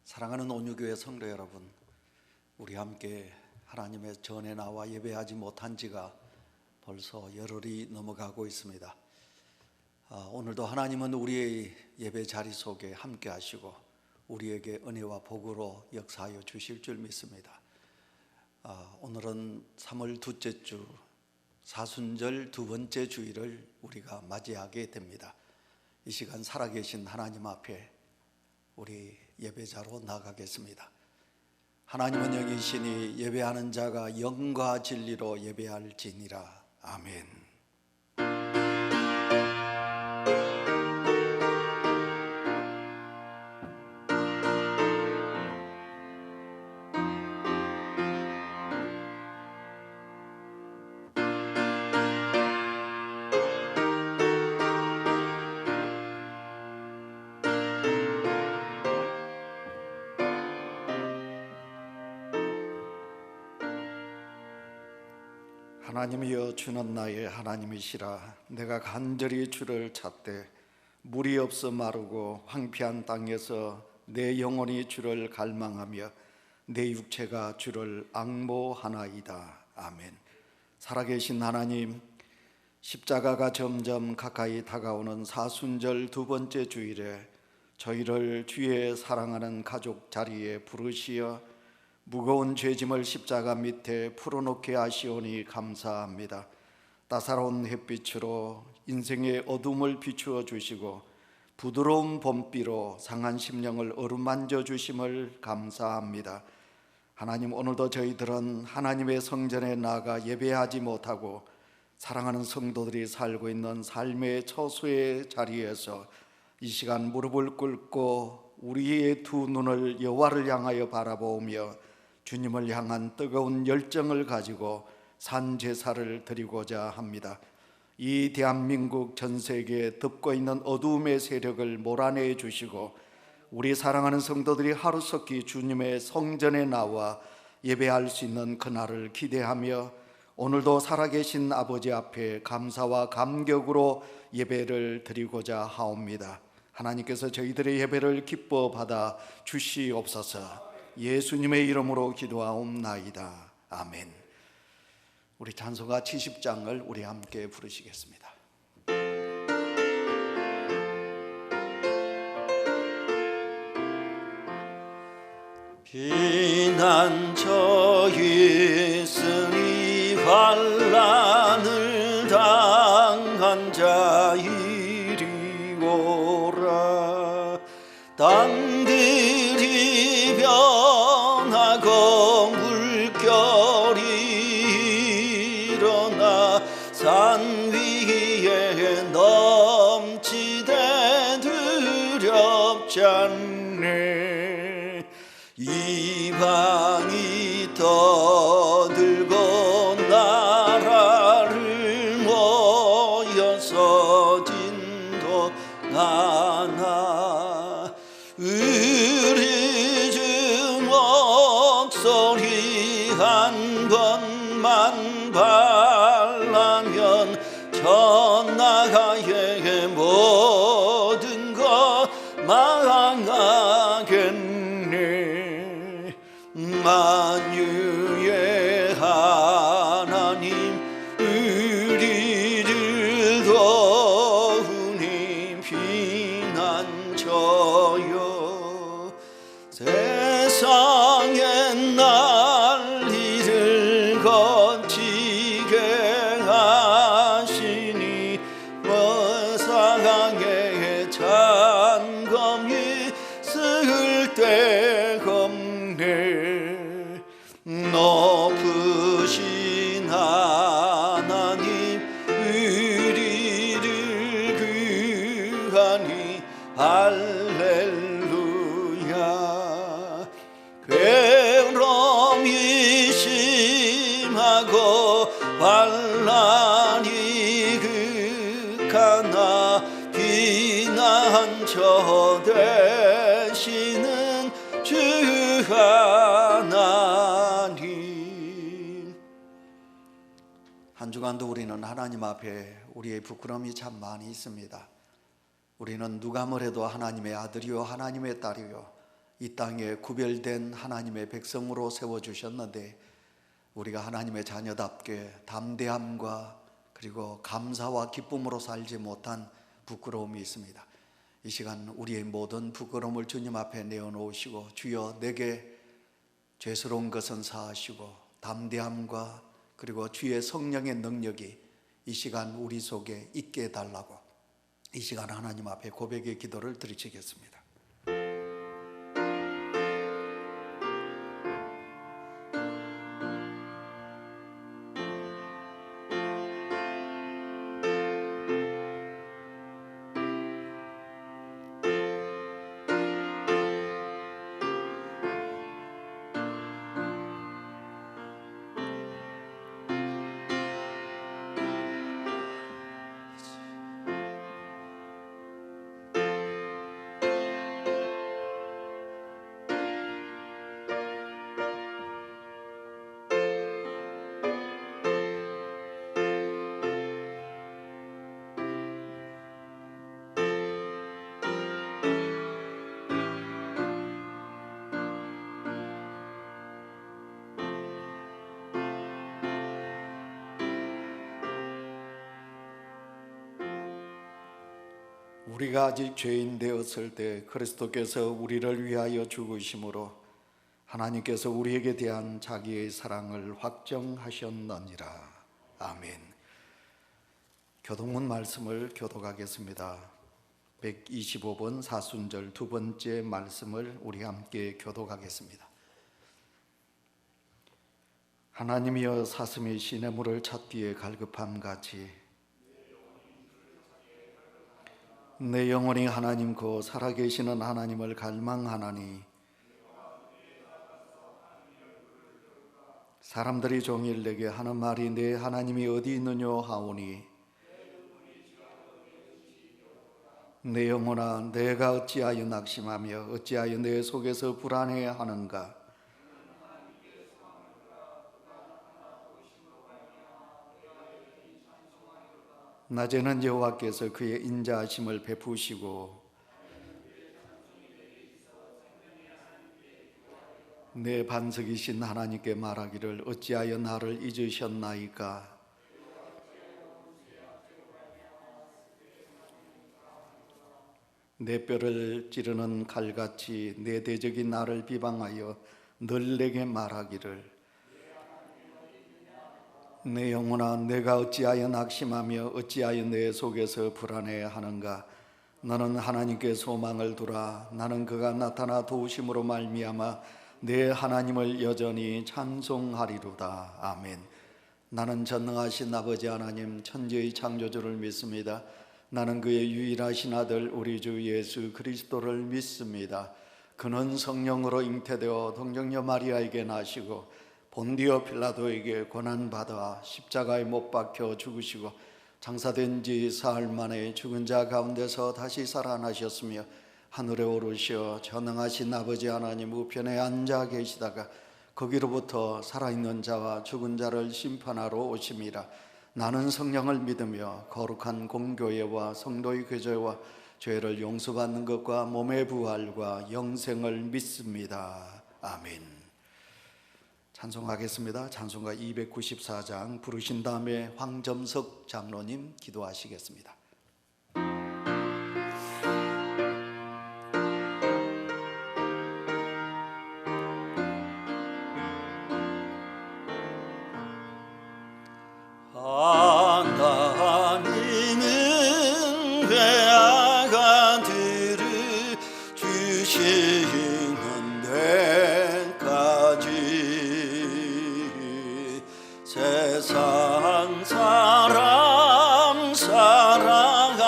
사랑하는 온유교회 성도 여러분, 우리 함께 하나님의 전에 나와 예배하지 못한 지가 벌써 열흘이 넘어가고 있습니다. 오늘도 하나님은 우리의 예배 자리 속에 함께 하시고 우리에게 은혜와 복으로 역사하여 주실 줄 믿습니다. 오늘은 3월 둘째 주 사순절 두 번째 주일을 우리가 맞이하게 됩니다. 이 시간 살아계신 하나님 앞에 우리 예배자로 나가겠습니다. 하나님은 영이시니 예배하는 자가 영과 진리로 예배할지니라. 아멘. 하나님이여, 주는 나의 하나님이시라. 내가 간절히 주를 찾되 물이 없어 마르고 황폐한 땅에서 내 영혼이 주를 갈망하며 내 육체가 주를 앙모하나이다. 아멘. 살아계신 하나님, 십자가가 점점 가까이 다가오는 사순절 두 번째 주일에 저희를 주의 사랑하는 가족 자리에 부르시어 무거운 죄짐을 십자가 밑에 풀어놓게 하시오니 감사합니다. 따사로운 햇빛으로 인생의 어둠을 비추어 주시고 부드러운 봄비로 상한 심령을 어루만져 주심을 감사합니다. 하나님, 오늘도 저희들은 하나님의 성전에 나가 예배하지 못하고 사랑하는 성도들이 살고 있는 삶의 처소의 자리에서 이 시간 무릎을 꿇고 우리의 두 눈을 여호와를 향하여 바라보며 주님을 향한 뜨거운 열정을 가지고 산 제사를 드리고자 합니다. 이 대한민국 전 세계에 덮고 있는 어두움의 세력을 몰아내 주시고 우리 사랑하는 성도들이 하루속히 주님의 성전에 나와 예배할 수 있는 그날을 기대하며 오늘도 살아계신 아버지 앞에 감사와 감격으로 예배를 드리고자 하옵니다. 하나님께서 저희들의 예배를 기뻐 받아 주시옵소서. 예수님의 이름으로 기도하옵나이다. 아멘. 우리 찬송가 70장을 우리 함께 부르시겠습니다. 비난처 있으니 환난을 당한 자이리고라. 땅들이 변하고 물결이 일어나 산 위에 넘치되 두렵지 않네. 이방이 떠들고 나라를 모여서 진동하나 우리 주 목소리 한 번만 발라면 천하의 모든 것 망하겠네. 만유의 하나님, 우리를 도우니 피난처요. 세상의 난리를 거치게 하시니 세상의 잔검이 쓸데가 없네. 높으신 하나님, 우리를 구하니 할렐루야. 괴로움이 심하고 환난이 극하나 피난처 되시는 주 하나님. 한 주간도 우리는 하나님 앞에 우리의 부끄러움이 참 많이 있습니다. 우리는 누가 뭐래도 하나님의 아들이요 하나님의 딸이요 이 땅에 구별된 하나님의 백성으로 세워주셨는데 우리가 하나님의 자녀답게 담대함과 그리고 감사와 기쁨으로 살지 못한 부끄러움이 있습니다. 이 시간 우리의 모든 부끄러움을 주님 앞에 내어놓으시고 주여 내게 죄스러운 것은 사하시고 담대함과 그리고 주의 성령의 능력이 이 시간 우리 속에 있게 해달라고 이 시간 하나님 앞에 고백의 기도를 드리시겠습니다. 우리가 아직 죄인 되었을 때 그리스도께서 우리를 위하여 죽으심으로 하나님께서 우리에게 대한 자기의 사랑을 확정하셨느니라. 아멘. 교동문 말씀을 교독하겠습니다. 125번 사순절 두 번째 말씀을 우리 함께 교독하겠습니다. 하나님이여 사슴이 시냇물을 찾기에 갈급함같이 내 영혼이 하나님 곧 살아계시는 하나님을 갈망하나니 사람들이 종일 내게 하는 말이 내 하나님이 어디 있느냐 하오니 내 영혼아 내가 어찌하여 낙심하며 어찌하여 내 속에서 불안해하는가. 낮에는 여호와께서 그의 인자하심을 베푸시고 내 반석이신 하나님께 말하기를 어찌하여 나를 잊으셨나이까. 내 뼈를 찌르는 칼같이 내 대적이 나를 비방하여 늘 내게 말하기를 내 영혼아 내가 어찌하여 낙심하며 어찌하여 내 속에서 불안해하는가. 너는 하나님께 소망을 두라. 나는 그가 나타나 도우심으로 말미암아 내 하나님을 여전히 찬송하리로다. 아멘. 나는 전능하신 아버지 하나님 천지의 창조주를 믿습니다. 나는 그의 유일하신 아들 우리 주 예수 그리스도를 믿습니다. 그는 성령으로 잉태되어 동정녀 마리아에게 나시고 본디오 필라도에게 고난받아 십자가에 못 박혀 죽으시고 장사된 지 사흘 만에 죽은 자 가운데서 다시 살아나셨으며 하늘에 오르시어 전능하신 아버지 하나님 우편에 앉아 계시다가 거기로부터 살아있는 자와 죽은 자를 심판하러 오심이라. 나는 성령을 믿으며 거룩한 공교회와 성도의 교제와 죄를 용서받는 것과 몸의 부활과 영생을 믿습니다. 아멘. 찬송하겠습니다. 찬송가 294장 부르신 다음에 황점석 장로님 기도하시겠습니다. 하나님은 배아가들을 주시는 데까지 세상 사람 사랑하니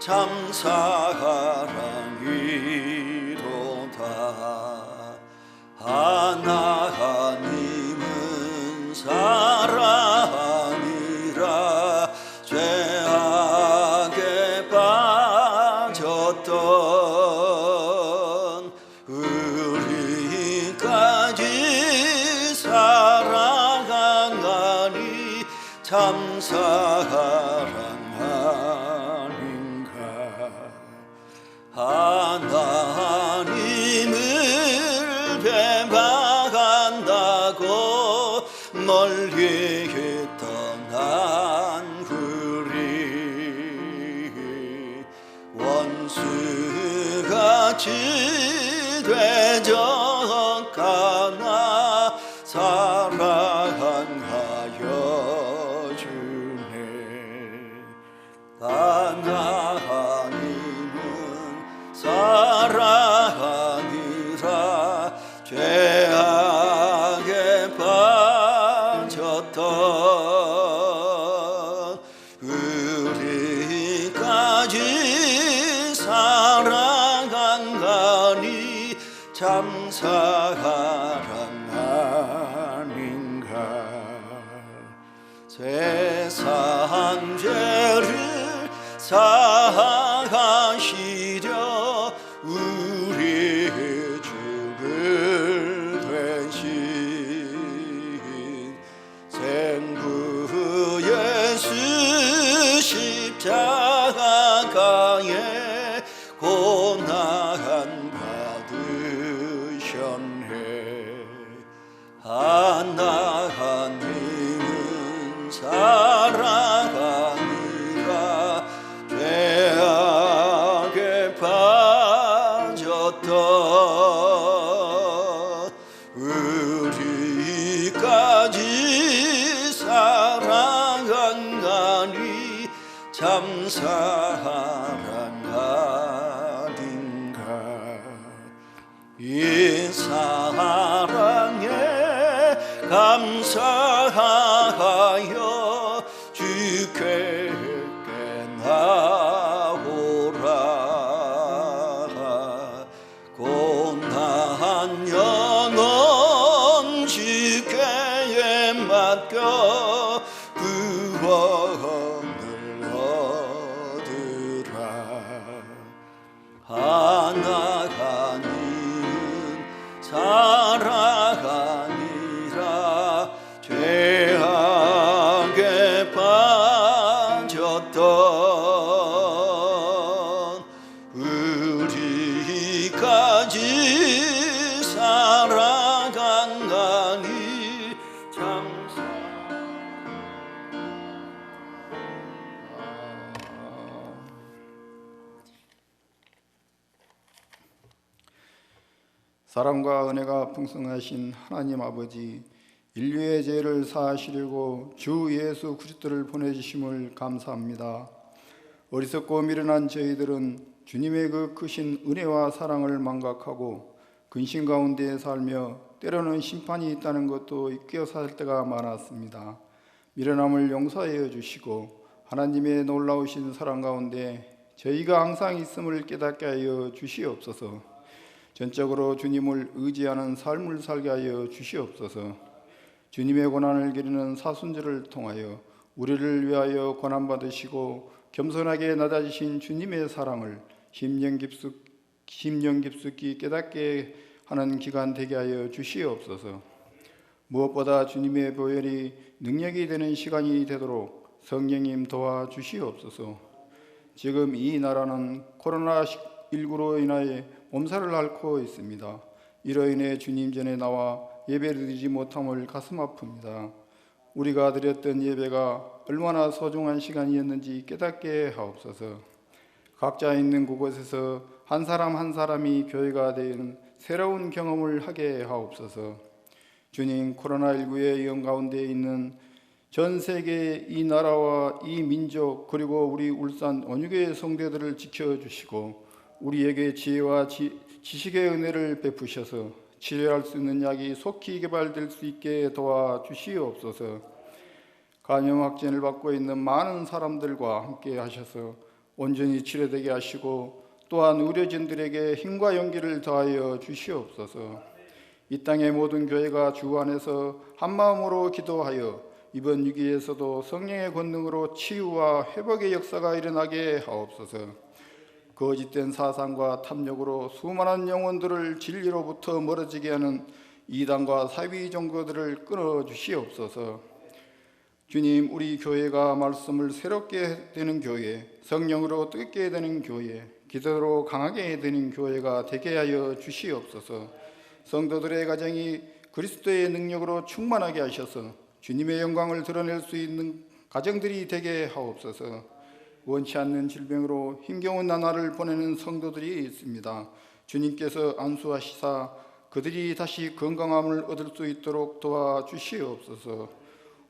참 사랑이로다. 하나님은 사랑이라 죄악에 빠졌던 우리까지 사랑하니 참 사랑 아닌가. 하나님은 멀리 떠난 후리 원수같이 되져가나 사랑하여 주네. 하나님은 사랑이라 죄악에 빠졌던 우리까지 사랑하니 참 사랑 아닌가. 세상 죄를 사하시려 우리의 죽을 되신 생부 예수 십자가에 고난 받으셨네. 하나님은 사랑하니라 죄악에 빠졌던 우리까지 사랑하니 참 사랑 아닌가. 이 사랑에 감사하여 주께 나오라. 고난 영혼 주께 맡겨 구원을 얻으라. 하나님은 사랑하니라 죄악에 빠졌던 우리까지 사랑하니 참 사랑과 은혜가 풍성하신 하나님 아버지, 인류의 죄를 사하시려고 주 예수 그리스도를 보내주심을 감사합니다. 어리석고 미련한 저희들은 주님의 그 크신 은혜와 사랑을 망각하고 근심 가운데 살며 때로는 심판이 있다는 것도 잊겨 살 때가 많았습니다. 미련함을 용서하여 주시고 하나님의 놀라우신 사랑 가운데 저희가 항상 있음을 깨닫게 하여 주시옵소서. 전적으로 주님을 의지하는 삶을 살게 하여 주시옵소서. 주님의 고난을 기리는 사순절을 통하여 우리를 위하여 고난받으시고 겸손하게 낮아지신 주님의 사랑을 심령 깊숙이 깨닫게 하는 기간 되게 하여 주시옵소서. 무엇보다 주님의 보혈이 능력이 되는 시간이 되도록 성령님 도와주시옵소서. 지금 이 나라는 코로나19로 인하여 몸살을 앓고 있습니다. 이로 인해 주님 전에 나와 예배를 드리지 못함을 가슴 아픕니다. 우리가 드렸던 예배가 얼마나 소중한 시간이었는지 깨닫게 하옵소서. 각자 있는 그곳에서 한 사람 한 사람이 교회가 되는 새로운 경험을 하게 하옵소서. 주님, 코로나19의 위험 가운데 있는 전 세계의 이 나라와 이 민족 그리고 우리 울산 온유교회 성도들을 지켜주시고 우리에게 지혜와 지식의 은혜를 베푸셔서 치료할 수 있는 약이 속히 개발될 수 있게 도와주시옵소서. 감염 확진을 받고 있는 많은 사람들과 함께 하셔서 온전히 치료되게 하시고 또한 의료진들에게 힘과 용기를 더하여 주시옵소서. 이 땅의 모든 교회가 주 안에서 한마음으로 기도하여 이번 위기에서도 성령의 권능으로 치유와 회복의 역사가 일어나게 하옵소서. 거짓된 사상과 탐욕으로 수많은 영혼들을 진리로부터 멀어지게 하는 이단과 사위 종교들을 끊어주시옵소서. 주님, 우리 교회가 말씀을 새롭게 되는 교회, 성령으로 뜨겁게 되는 교회, 기도로 강하게 되는 교회가 되게 하여 주시옵소서. 성도들의 가정이 그리스도의 능력으로 충만하게 하셔서 주님의 영광을 드러낼 수 있는 가정들이 되게 하옵소서. 원치 않는 질병으로 힘겨운 나날을 보내는 성도들이 있습니다. 주님께서 안수하시사 그들이 다시 건강함을 얻을 수 있도록 도와주시옵소서.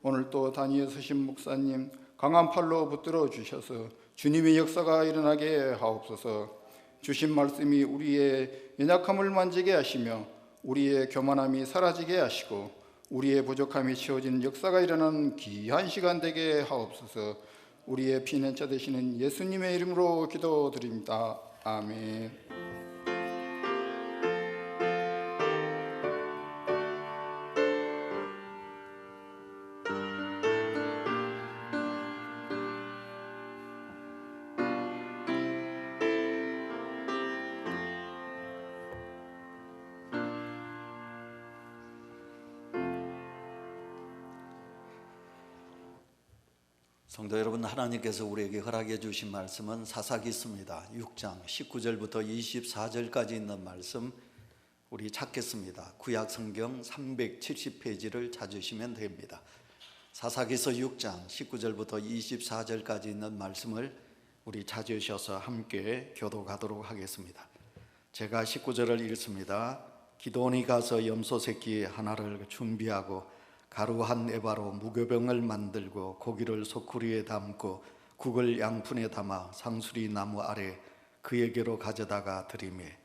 오늘 또 단위에 서신 목사님 강한 팔로 붙들어 주셔서 주님의 역사가 일어나게 하옵소서. 주신 말씀이 우리의 연약함을 만지게 하시며 우리의 교만함이 사라지게 하시고 우리의 부족함이 채워진 역사가 일어나는 귀한 시간 되게 하옵소서. 우리의 피난처 되시는 예수님의 이름으로 기도드립니다. 아멘. 성도 여러분, 하나님께서 우리에게 허락해 주신 말씀은 사사기서입니다. 6장 19절부터 24절까지 있는 말씀 우리 찾겠습니다. 구약 성경 370페이지를 찾으시면 됩니다. 사사기서 6장 19절부터 24절까지 있는 말씀을 우리 찾으셔서 함께 교독하도록 하겠습니다. 제가 19절을 읽습니다. 기드온이 가서 염소 새끼 하나를 준비하고 가루 한 에바로 무교병을 만들고 고기를 소쿠리에 담고 국을 양푼에 담아 상수리 나무 아래 그에게로 가져다가 드리매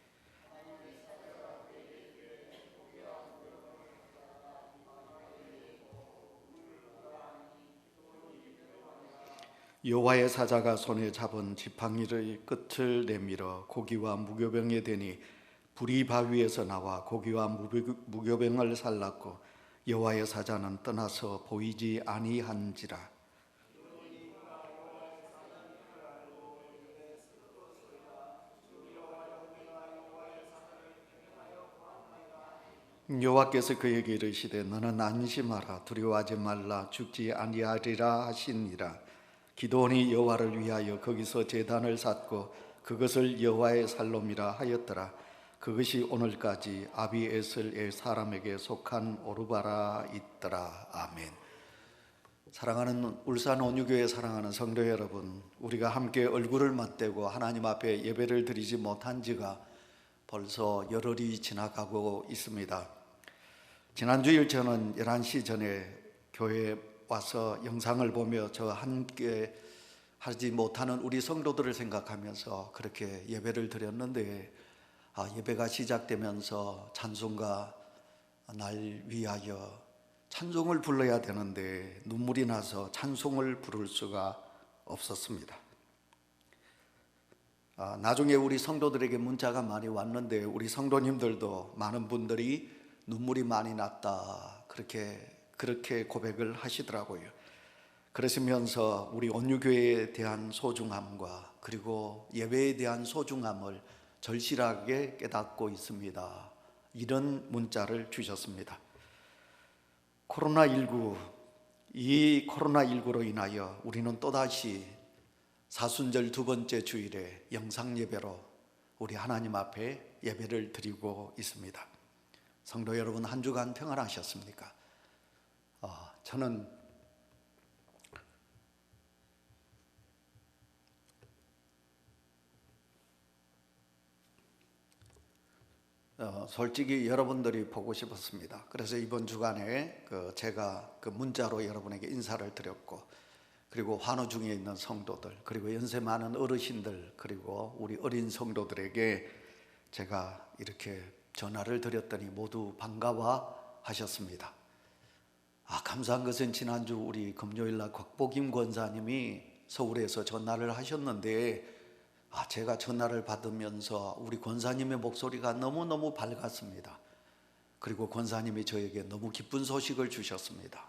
여호와의 사자가 손에 잡은 지팡이의 끝을 내밀어 고기와 무교병에 대니 불이 바위에서 나와 고기와 무교병을 살랐고 여호와의 사자는 떠나서 보이지 아니한지라. 여호와께서 그에게 이르시되 너는 안심하라 두려워하지 말라 죽지 아니하리라 하시니라. 기드온이 여호와를 위하여 거기서 제단을 쌓고 그것을 여호와의 살롬이라 하였더라. 그것이 오늘까지 아비에셀의 사람에게 속한 오르바라 있더라. 아멘. 사랑하는 울산 온유교회 사랑하는 성도 여러분, 우리가 함께 얼굴을 맞대고 하나님 앞에 예배를 드리지 못한 지가 벌써 열흘이 지나가고 있습니다. 지난주일 저는 11시 전에 교회에 와서 영상을 보며 저 함께 하지 못하는 우리 성도들을 생각하면서 그렇게 예배를 드렸는데 예배가 시작되면서 찬송가 날 위하여 찬송을 불러야 되는데 눈물이 나서 찬송을 부를 수가 없었습니다. 나중에 우리 성도들에게 문자가 많이 왔는데 우리 성도님들도 많은 분들이 눈물이 많이 났다 그렇게 고백을 하시더라고요. 그러시면서 우리 온유교회에 대한 소중함과 그리고 예배에 대한 소중함을 절실하게 깨닫고 있습니다. 이런 문자를 주셨습니다. 이 코로나19로 인하여 우리는 또다시 사순절 두 번째 주일에 영상 예배로 우리 하나님 앞에 예배를 드리고 있습니다. 성도 여러분, 한 주간 평안하셨습니까? 저는 솔직히 여러분들이 보고 싶었습니다. 그래서 이번 주간에 제가 문자로 여러분에게 인사를 드렸고, 그리고 환우 중에 있는 성도들, 그리고 연세 많은 어르신들, 그리고 우리 어린 성도들에게 제가 이렇게 전화를 드렸더니 모두 반가워 하셨습니다. 감사한 것은 지난주 우리 금요일날 곽보김 권사님이 서울에서 전화를 하셨는데 제가 전화를 받으면서 우리 권사님의 목소리가 너무너무 밝았습니다. 그리고 권사님이 저에게 너무 기쁜 소식을 주셨습니다.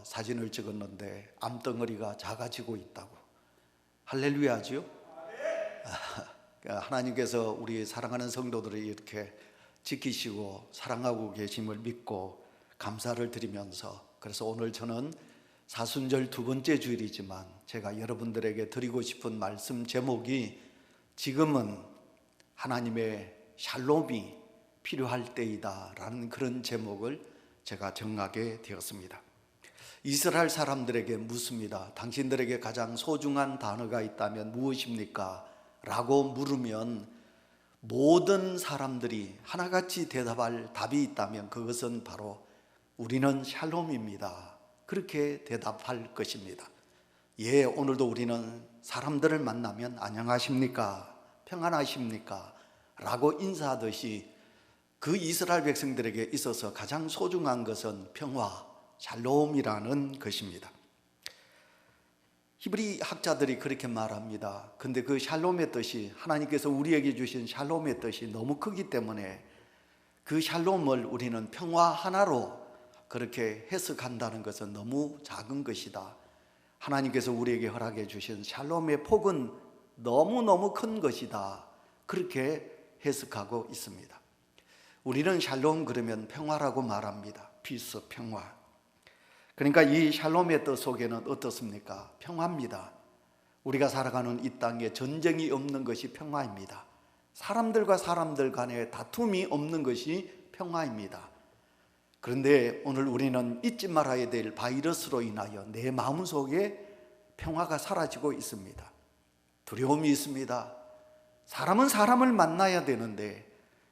사진을 찍었는데 암덩어리가 작아지고 있다고. 할렐루야죠? 하나님께서 우리 사랑하는 성도들을 이렇게 지키시고 사랑하고 계심을 믿고 감사를 드리면서, 그래서 오늘 저는 사순절 두 번째 주일이지만 제가 여러분들에게 드리고 싶은 말씀 제목이 지금은 하나님의 샬롬이 필요할 때이다 라는 그런 제목을 제가 정하게 되었습니다. 이스라엘 사람들에게 묻습니다. 당신들에게 가장 소중한 단어가 있다면 무엇입니까? 라고 물으면 모든 사람들이 하나같이 대답할 답이 있다면 그것은 바로 우리는 샬롬입니다. 그렇게 대답할 것입니다. 예, 오늘도 우리는 사람들을 만나면 안녕하십니까? 평안하십니까? 라고 인사하듯이 그 이스라엘 백성들에게 있어서 가장 소중한 것은 평화, 샬롬이라는 것입니다. 히브리 학자들이 그렇게 말합니다. 근데 그 샬롬의 뜻이, 하나님께서 우리에게 주신 샬롬의 뜻이 너무 크기 때문에 그 샬롬을 우리는 평화 하나로 그렇게 해석한다는 것은 너무 작은 것이다. 하나님께서 우리에게 허락해 주신 샬롬의 폭은 너무너무 큰 것이다. 그렇게 해석하고 있습니다. 우리는 샬롬 그러면 평화라고 말합니다. 피스, 평화. 그러니까 이 샬롬의 뜻 속에는 어떻습니까? 평화입니다. 우리가 살아가는 이 땅에 전쟁이 없는 것이 평화입니다. 사람들과 사람들 간에 다툼이 없는 것이 평화입니다. 그런데 오늘 우리는 잊지 말아야 될 바이러스로 인하여 내 마음속에 평화가 사라지고 있습니다. 두려움이 있습니다. 사람은 사람을 만나야 되는데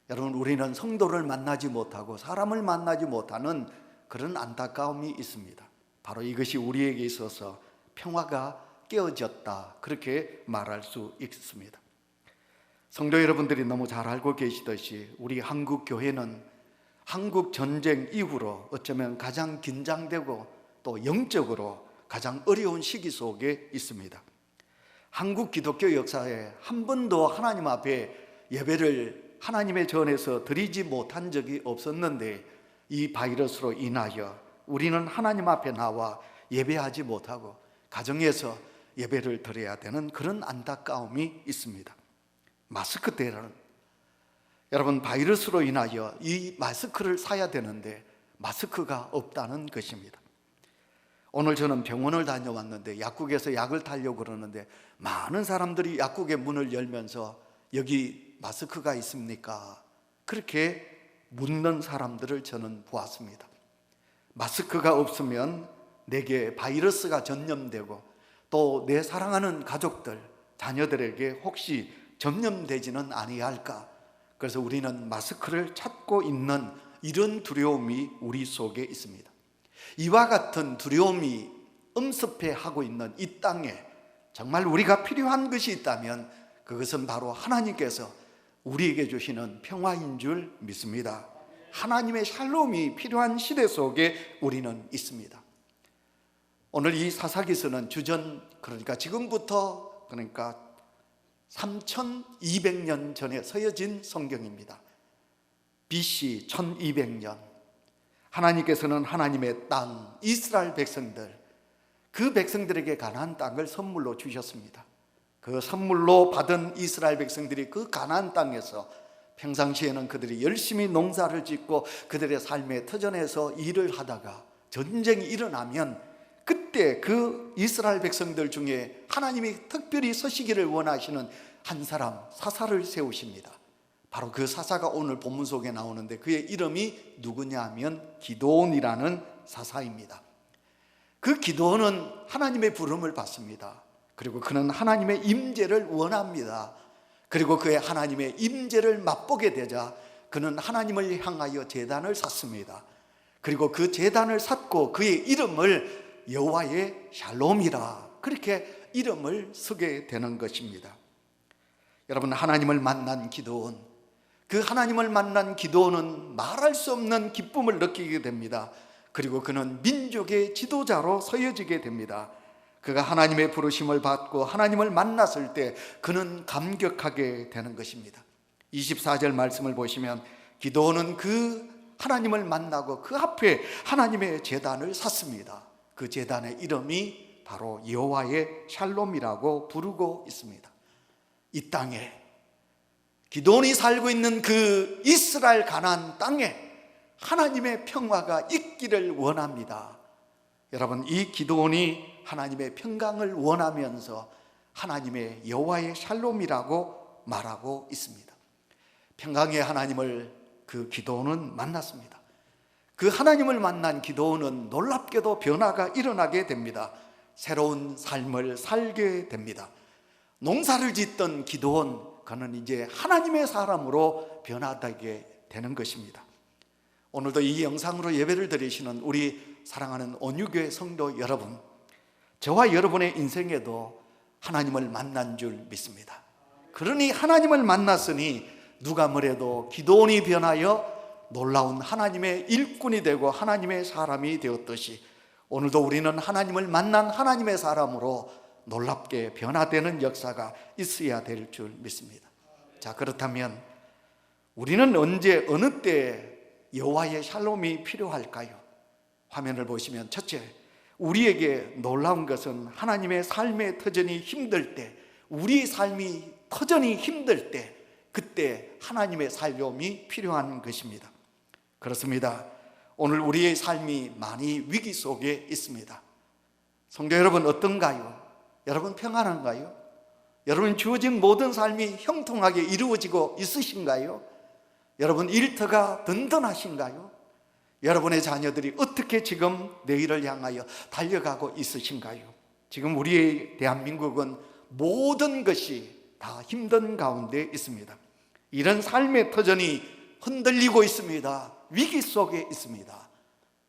여러분, 우리는 성도를 만나지 못하고 사람을 만나지 못하는 그런 안타까움이 있습니다. 바로 이것이 우리에게 있어서 평화가 깨어졌다, 그렇게 말할 수 있습니다. 성도 여러분들이 너무 잘 알고 계시듯이 우리 한국 교회는 한국 전쟁 이후로 어쩌면 가장 긴장되고 또 영적으로 가장 어려운 시기 속에 있습니다. 한국 기독교 역사에 한 번도 하나님 앞에 예배를 하나님의 전에서 드리지 못한 적이 없었는데 이 바이러스로 인하여 우리는 하나님 앞에 나와 예배하지 못하고 가정에서 예배를 드려야 되는 그런 안타까움이 있습니다. 마스크 때는 여러분, 바이러스로 인하여 이 마스크를 사야 되는데 마스크가 없다는 것입니다. 오늘 저는 병원을 다녀왔는데 약국에서 약을 타려고 그러는데 많은 사람들이 약국의 문을 열면서 여기 마스크가 있습니까? 그렇게 묻는 사람들을 저는 보았습니다. 마스크가 없으면 내게 바이러스가 전염되고 또 내 사랑하는 가족들, 자녀들에게 혹시 전염되지는 아니할까? 그래서 우리는 마스크를 찾고 있는 이런 두려움이 우리 속에 있습니다. 이와 같은 두려움이 엄습해하고 있는 이 땅에 정말 우리가 필요한 것이 있다면 그것은 바로 하나님께서 우리에게 주시는 평화인 줄 믿습니다. 하나님의 샬롬이 필요한 시대 속에 우리는 있습니다. 오늘 이 사사기서는 주전, 그러니까 지금부터 3200년 전에 서여진 성경입니다. BC 1200년 하나님께서는 하나님의 땅, 이스라엘 백성들, 그 백성들에게 가나안 땅을 선물로 주셨습니다. 그 선물로 받은 이스라엘 백성들이 그 가나안 땅에서 평상시에는 그들이 열심히 농사를 짓고 그들의 삶의 터전에서 일을 하다가 전쟁이 일어나면 그때 그 이스라엘 백성들 중에 하나님이 특별히 서시기를 원하시는 한 사람, 사사를 세우십니다. 바로 그 사사가 오늘 본문 속에 나오는데 그의 이름이 누구냐 하면 기드온이라는 사사입니다. 그 기드온은 하나님의 부름을 받습니다. 그리고 그는 하나님의 임재를 원합니다. 그리고 그의 하나님의 임재를 맛보게 되자 그는 하나님을 향하여 제단을 샀습니다. 그리고 그 제단을 샀고 그의 이름을 여호와의 샬롬이라, 그렇게 이름을 쓰게 되는 것입니다. 여러분, 하나님을 만난 기드온, 그 하나님을 만난 기드온은 말할 수 없는 기쁨을 느끼게 됩니다. 그리고 그는 민족의 지도자로 서여지게 됩니다. 그가 하나님의 부르심을 받고 하나님을 만났을 때 그는 감격하게 되는 것입니다. 24절 말씀을 보시면 기드온은 그 하나님을 만나고 그 앞에 하나님의 제단을 샀습니다. 그 제단의 이름이 바로 여호와의 샬롬이라고 부르고 있습니다. 이 땅에 기드온이 살고 있는 그 이스라엘 가나안 땅에 하나님의 평화가 있기를 원합니다. 여러분, 이 기드온이 하나님의 평강을 원하면서 하나님의 여호와의 샬롬이라고 말하고 있습니다. 평강의 하나님을 그 기드온은 만났습니다. 그 하나님을 만난 기도원은 놀랍게도 변화가 일어나게 됩니다. 새로운 삶을 살게 됩니다. 농사를 짓던 기도원, 그는 이제 하나님의 사람으로 변화되게 되는 것입니다. 오늘도 이 영상으로 예배를 드리시는 우리 사랑하는 온유교회 성도 여러분, 저와 여러분의 인생에도 하나님을 만난 줄 믿습니다. 그러니 하나님을 만났으니 누가 뭐래도 기도원이 변하여 놀라운 하나님의 일꾼이 되고 하나님의 사람이 되었듯이 오늘도 우리는 하나님을 만난 하나님의 사람으로 놀랍게 변화되는 역사가 있어야 될 줄 믿습니다. 자, 그렇다면 우리는 언제 어느 때 여호와의 샬롬이 필요할까요? 화면을 보시면 첫째, 우리에게 놀라운 것은 하나님의 삶의 터전이 힘들 때, 우리 삶이 터전이 힘들 때, 그때 하나님의 샬롬이 필요한 것입니다. 그렇습니다. 오늘 우리의 삶이 많이 위기 속에 있습니다. 성도 여러분, 어떤가요? 여러분 평안한가요? 여러분 주어진 모든 삶이 형통하게 이루어지고 있으신가요? 여러분 일터가 든든하신가요? 여러분의 자녀들이 어떻게 지금 내일을 향하여 달려가고 있으신가요? 지금 우리의 대한민국은 모든 것이 다 힘든 가운데 있습니다. 이런 삶의 터전이 흔들리고 있습니다. 위기 속에 있습니다.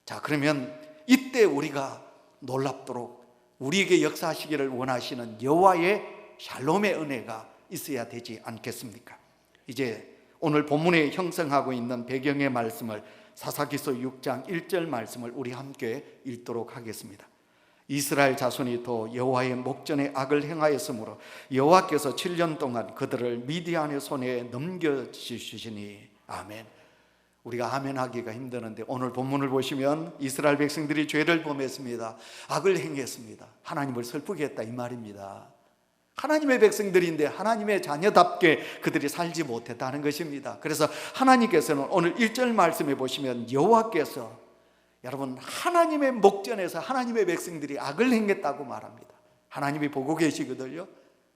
자, 그러면 이때 우리가 놀랍도록 우리에게 역사하시기를 원하시는 여호와의 샬롬의 은혜가 있어야 되지 않겠습니까? 이제 오늘 본문에 형성하고 있는 배경의 말씀을 사사기서 6장 1절 말씀을 우리 함께 읽도록 하겠습니다. 이스라엘 자손이 또 여호와의 목전에 악을 행하였으므로 여호와께서 7년 동안 그들을 미디안의 손에 넘겨주시니. 아멘. 우리가 아멘 하기가 힘드는데 오늘 본문을 보시면 이스라엘 백성들이 죄를 범했습니다. 악을 행했습니다. 하나님을 슬프게 했다 이 말입니다. 하나님의 백성들인데 하나님의 자녀답게 그들이 살지 못했다는 것입니다. 그래서 하나님께서는 오늘 1절 말씀에 보시면 여호와께서, 여러분 하나님의 목전에서 하나님의 백성들이 악을 행했다고 말합니다. 하나님이 보고 계시거든요.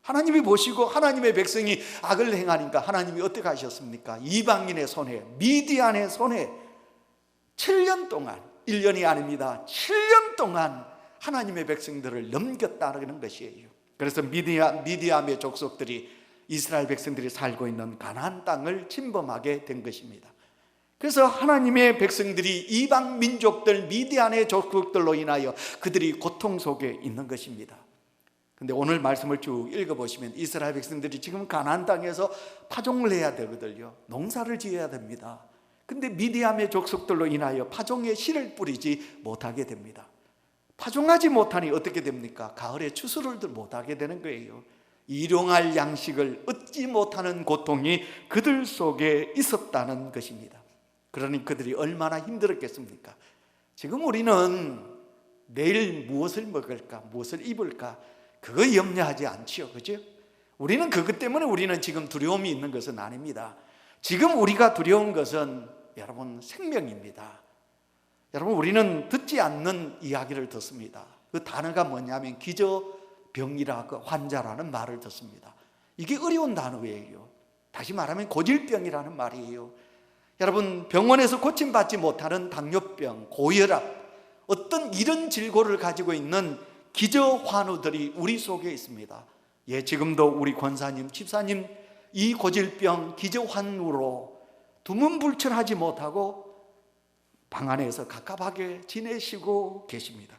하나님이 보시고 하나님의 백성이 악을 행하니까 하나님이 어떻게 하셨습니까? 이방인의 손에, 미디안의 손에 7년 동안, 1년이 아닙니다, 7년 동안 하나님의 백성들을 넘겼다는 것이에요. 그래서 미디안의 족속들이 이스라엘 백성들이 살고 있는 가나안 땅을 침범하게 된 것입니다. 그래서 하나님의 백성들이 이방 민족들, 미디안의 족속들로 인하여 그들이 고통 속에 있는 것입니다. 근데 오늘 말씀을 쭉 읽어보시면 이스라엘 백성들이 지금 가나안 땅에서 파종을 해야 되거든요. 농사를 지어야 됩니다. 근데 미디안의 족속들로 인하여 파종의 씨를 뿌리지 못하게 됩니다. 파종하지 못하니 어떻게 됩니까? 가을에 추수를 못하게 되는 거예요. 일용할 양식을 얻지 못하는 고통이 그들 속에 있었다는 것입니다. 그러니 그들이 얼마나 힘들었겠습니까? 지금 우리는 내일 무엇을 먹을까, 무엇을 입을까, 그거 염려하지 않지요, 그죠? 우리는 그것 때문에 우리는 지금 두려움이 있는 것은 아닙니다. 지금 우리가 두려운 것은 여러분 생명입니다. 여러분 우리는 듣지 않는 이야기를 듣습니다. 그 단어가 뭐냐면 기저병이라, 그 환자라는 말을 듣습니다. 이게 어려운 단어예요. 다시 말하면 고질병이라는 말이에요. 여러분 병원에서 고침받지 못하는 당뇨병, 고혈압, 어떤 이런 질고를 가지고 있는 기저환우들이 우리 속에 있습니다. 예, 지금도 우리 권사님, 집사님 이 고질병, 기저환우로 두문불출하지 못하고 방 안에서 갑갑하게 지내시고 계십니다.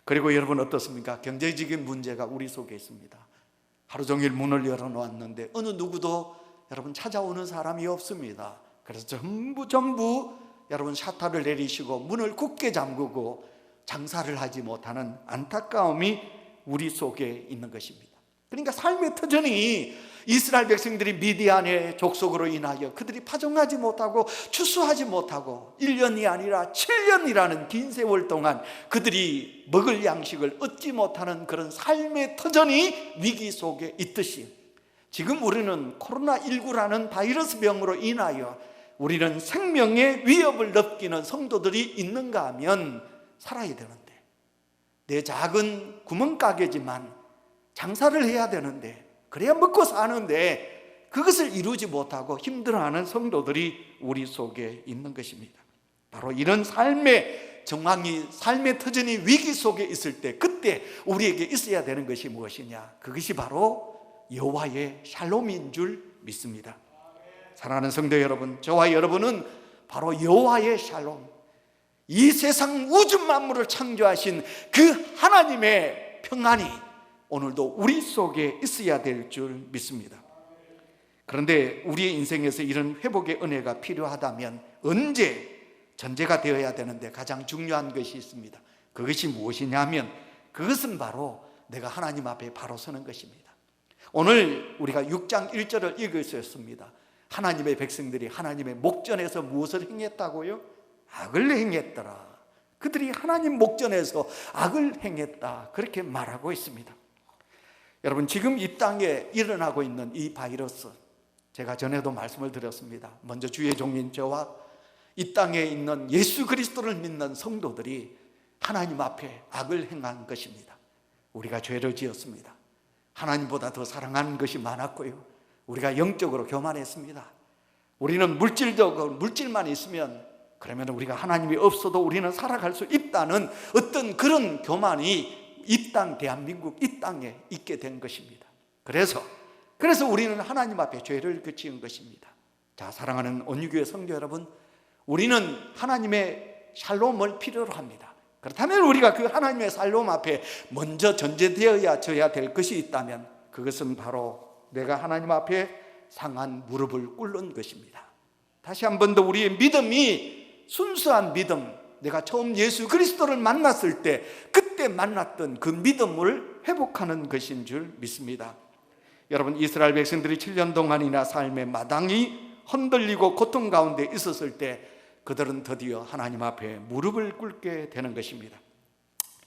그리고 여러분 어떻습니까? 경제적인 문제가 우리 속에 있습니다. 하루 종일 문을 열어놓았는데 어느 누구도 여러분 찾아오는 사람이 없습니다. 그래서 전부 여러분 샤터를 내리시고 문을 굳게 잠그고 장사를 하지 못하는 안타까움이 우리 속에 있는 것입니다. 그러니까 삶의 터전이 이스라엘 백성들이 미디안의 족속으로 인하여 그들이 파종하지 못하고 추수하지 못하고 1년이 아니라 7년이라는 긴 세월 동안 그들이 먹을 양식을 얻지 못하는 그런 삶의 터전이 위기 속에 있듯이 지금 우리는 코로나19라는 바이러스 병으로 인하여 우리는 생명의 위협을 느끼는 성도들이 있는가 하면 살아야 되는데, 내 작은 구멍가게지만 장사를 해야 되는데, 그래야 먹고 사는데 그것을 이루지 못하고 힘들어하는 성도들이 우리 속에 있는 것입니다. 바로 이런 삶의 정황이, 삶의 터전이 위기 속에 있을 때, 그때 우리에게 있어야 되는 것이 무엇이냐? 그것이 바로 여호와의 샬롬인 줄 믿습니다. 사랑하는 성도 여러분, 저와 여러분은 바로 여호와의 샬롬, 이 세상 우주 만물을 창조하신 그 하나님의 평안이 오늘도 우리 속에 있어야 될 줄 믿습니다. 그런데 우리의 인생에서 이런 회복의 은혜가 필요하다면 언제 전제가 되어야 되는데 가장 중요한 것이 있습니다. 그것이 무엇이냐면 그것은 바로 내가 하나님 앞에 바로 서는 것입니다. 오늘 우리가 6장 1절을 읽었습니다. 하나님의 백성들이 하나님의 목전에서 무엇을 행했다고요? 악을 행했더라. 그들이 하나님 목전에서 악을 행했다, 그렇게 말하고 있습니다. 여러분, 지금 이 땅에 일어나고 있는 이 바이러스, 제가 전에도 말씀을 드렸습니다. 먼저 주의 종인 저와 이 땅에 있는 예수 그리스도를 믿는 성도들이 하나님 앞에 악을 행한 것입니다. 우리가 죄를 지었습니다. 하나님보다 더 사랑하는 것이 많았고요, 우리가 영적으로 교만했습니다. 우리는 물질적으로, 물질만 있으면, 그러면 우리가 하나님이 없어도 우리는 살아갈 수 있다는 어떤 그런 교만이 이 땅, 대한민국 이 땅에 있게 된 것입니다. 그래서 우리는 하나님 앞에 죄를 그치은 것입니다. 자, 사랑하는 온유교회 성도 여러분, 우리는 하나님의 샬롬을 필요로 합니다. 그렇다면 우리가 그 하나님의 샬롬 앞에 먼저 전제되어야 될 것이 있다면 그것은 바로 내가 하나님 앞에 상한 무릎을 꿇는 것입니다. 다시 한 번 더 우리의 믿음이 순수한 믿음, 내가 처음 예수 그리스도를 만났을 때 그때 만났던 그 믿음을 회복하는 것인 줄 믿습니다. 여러분, 이스라엘 백성들이 7년 동안이나 삶의 마당이 흔들리고 고통 가운데 있었을 때 그들은 드디어 하나님 앞에 무릎을 꿇게 되는 것입니다.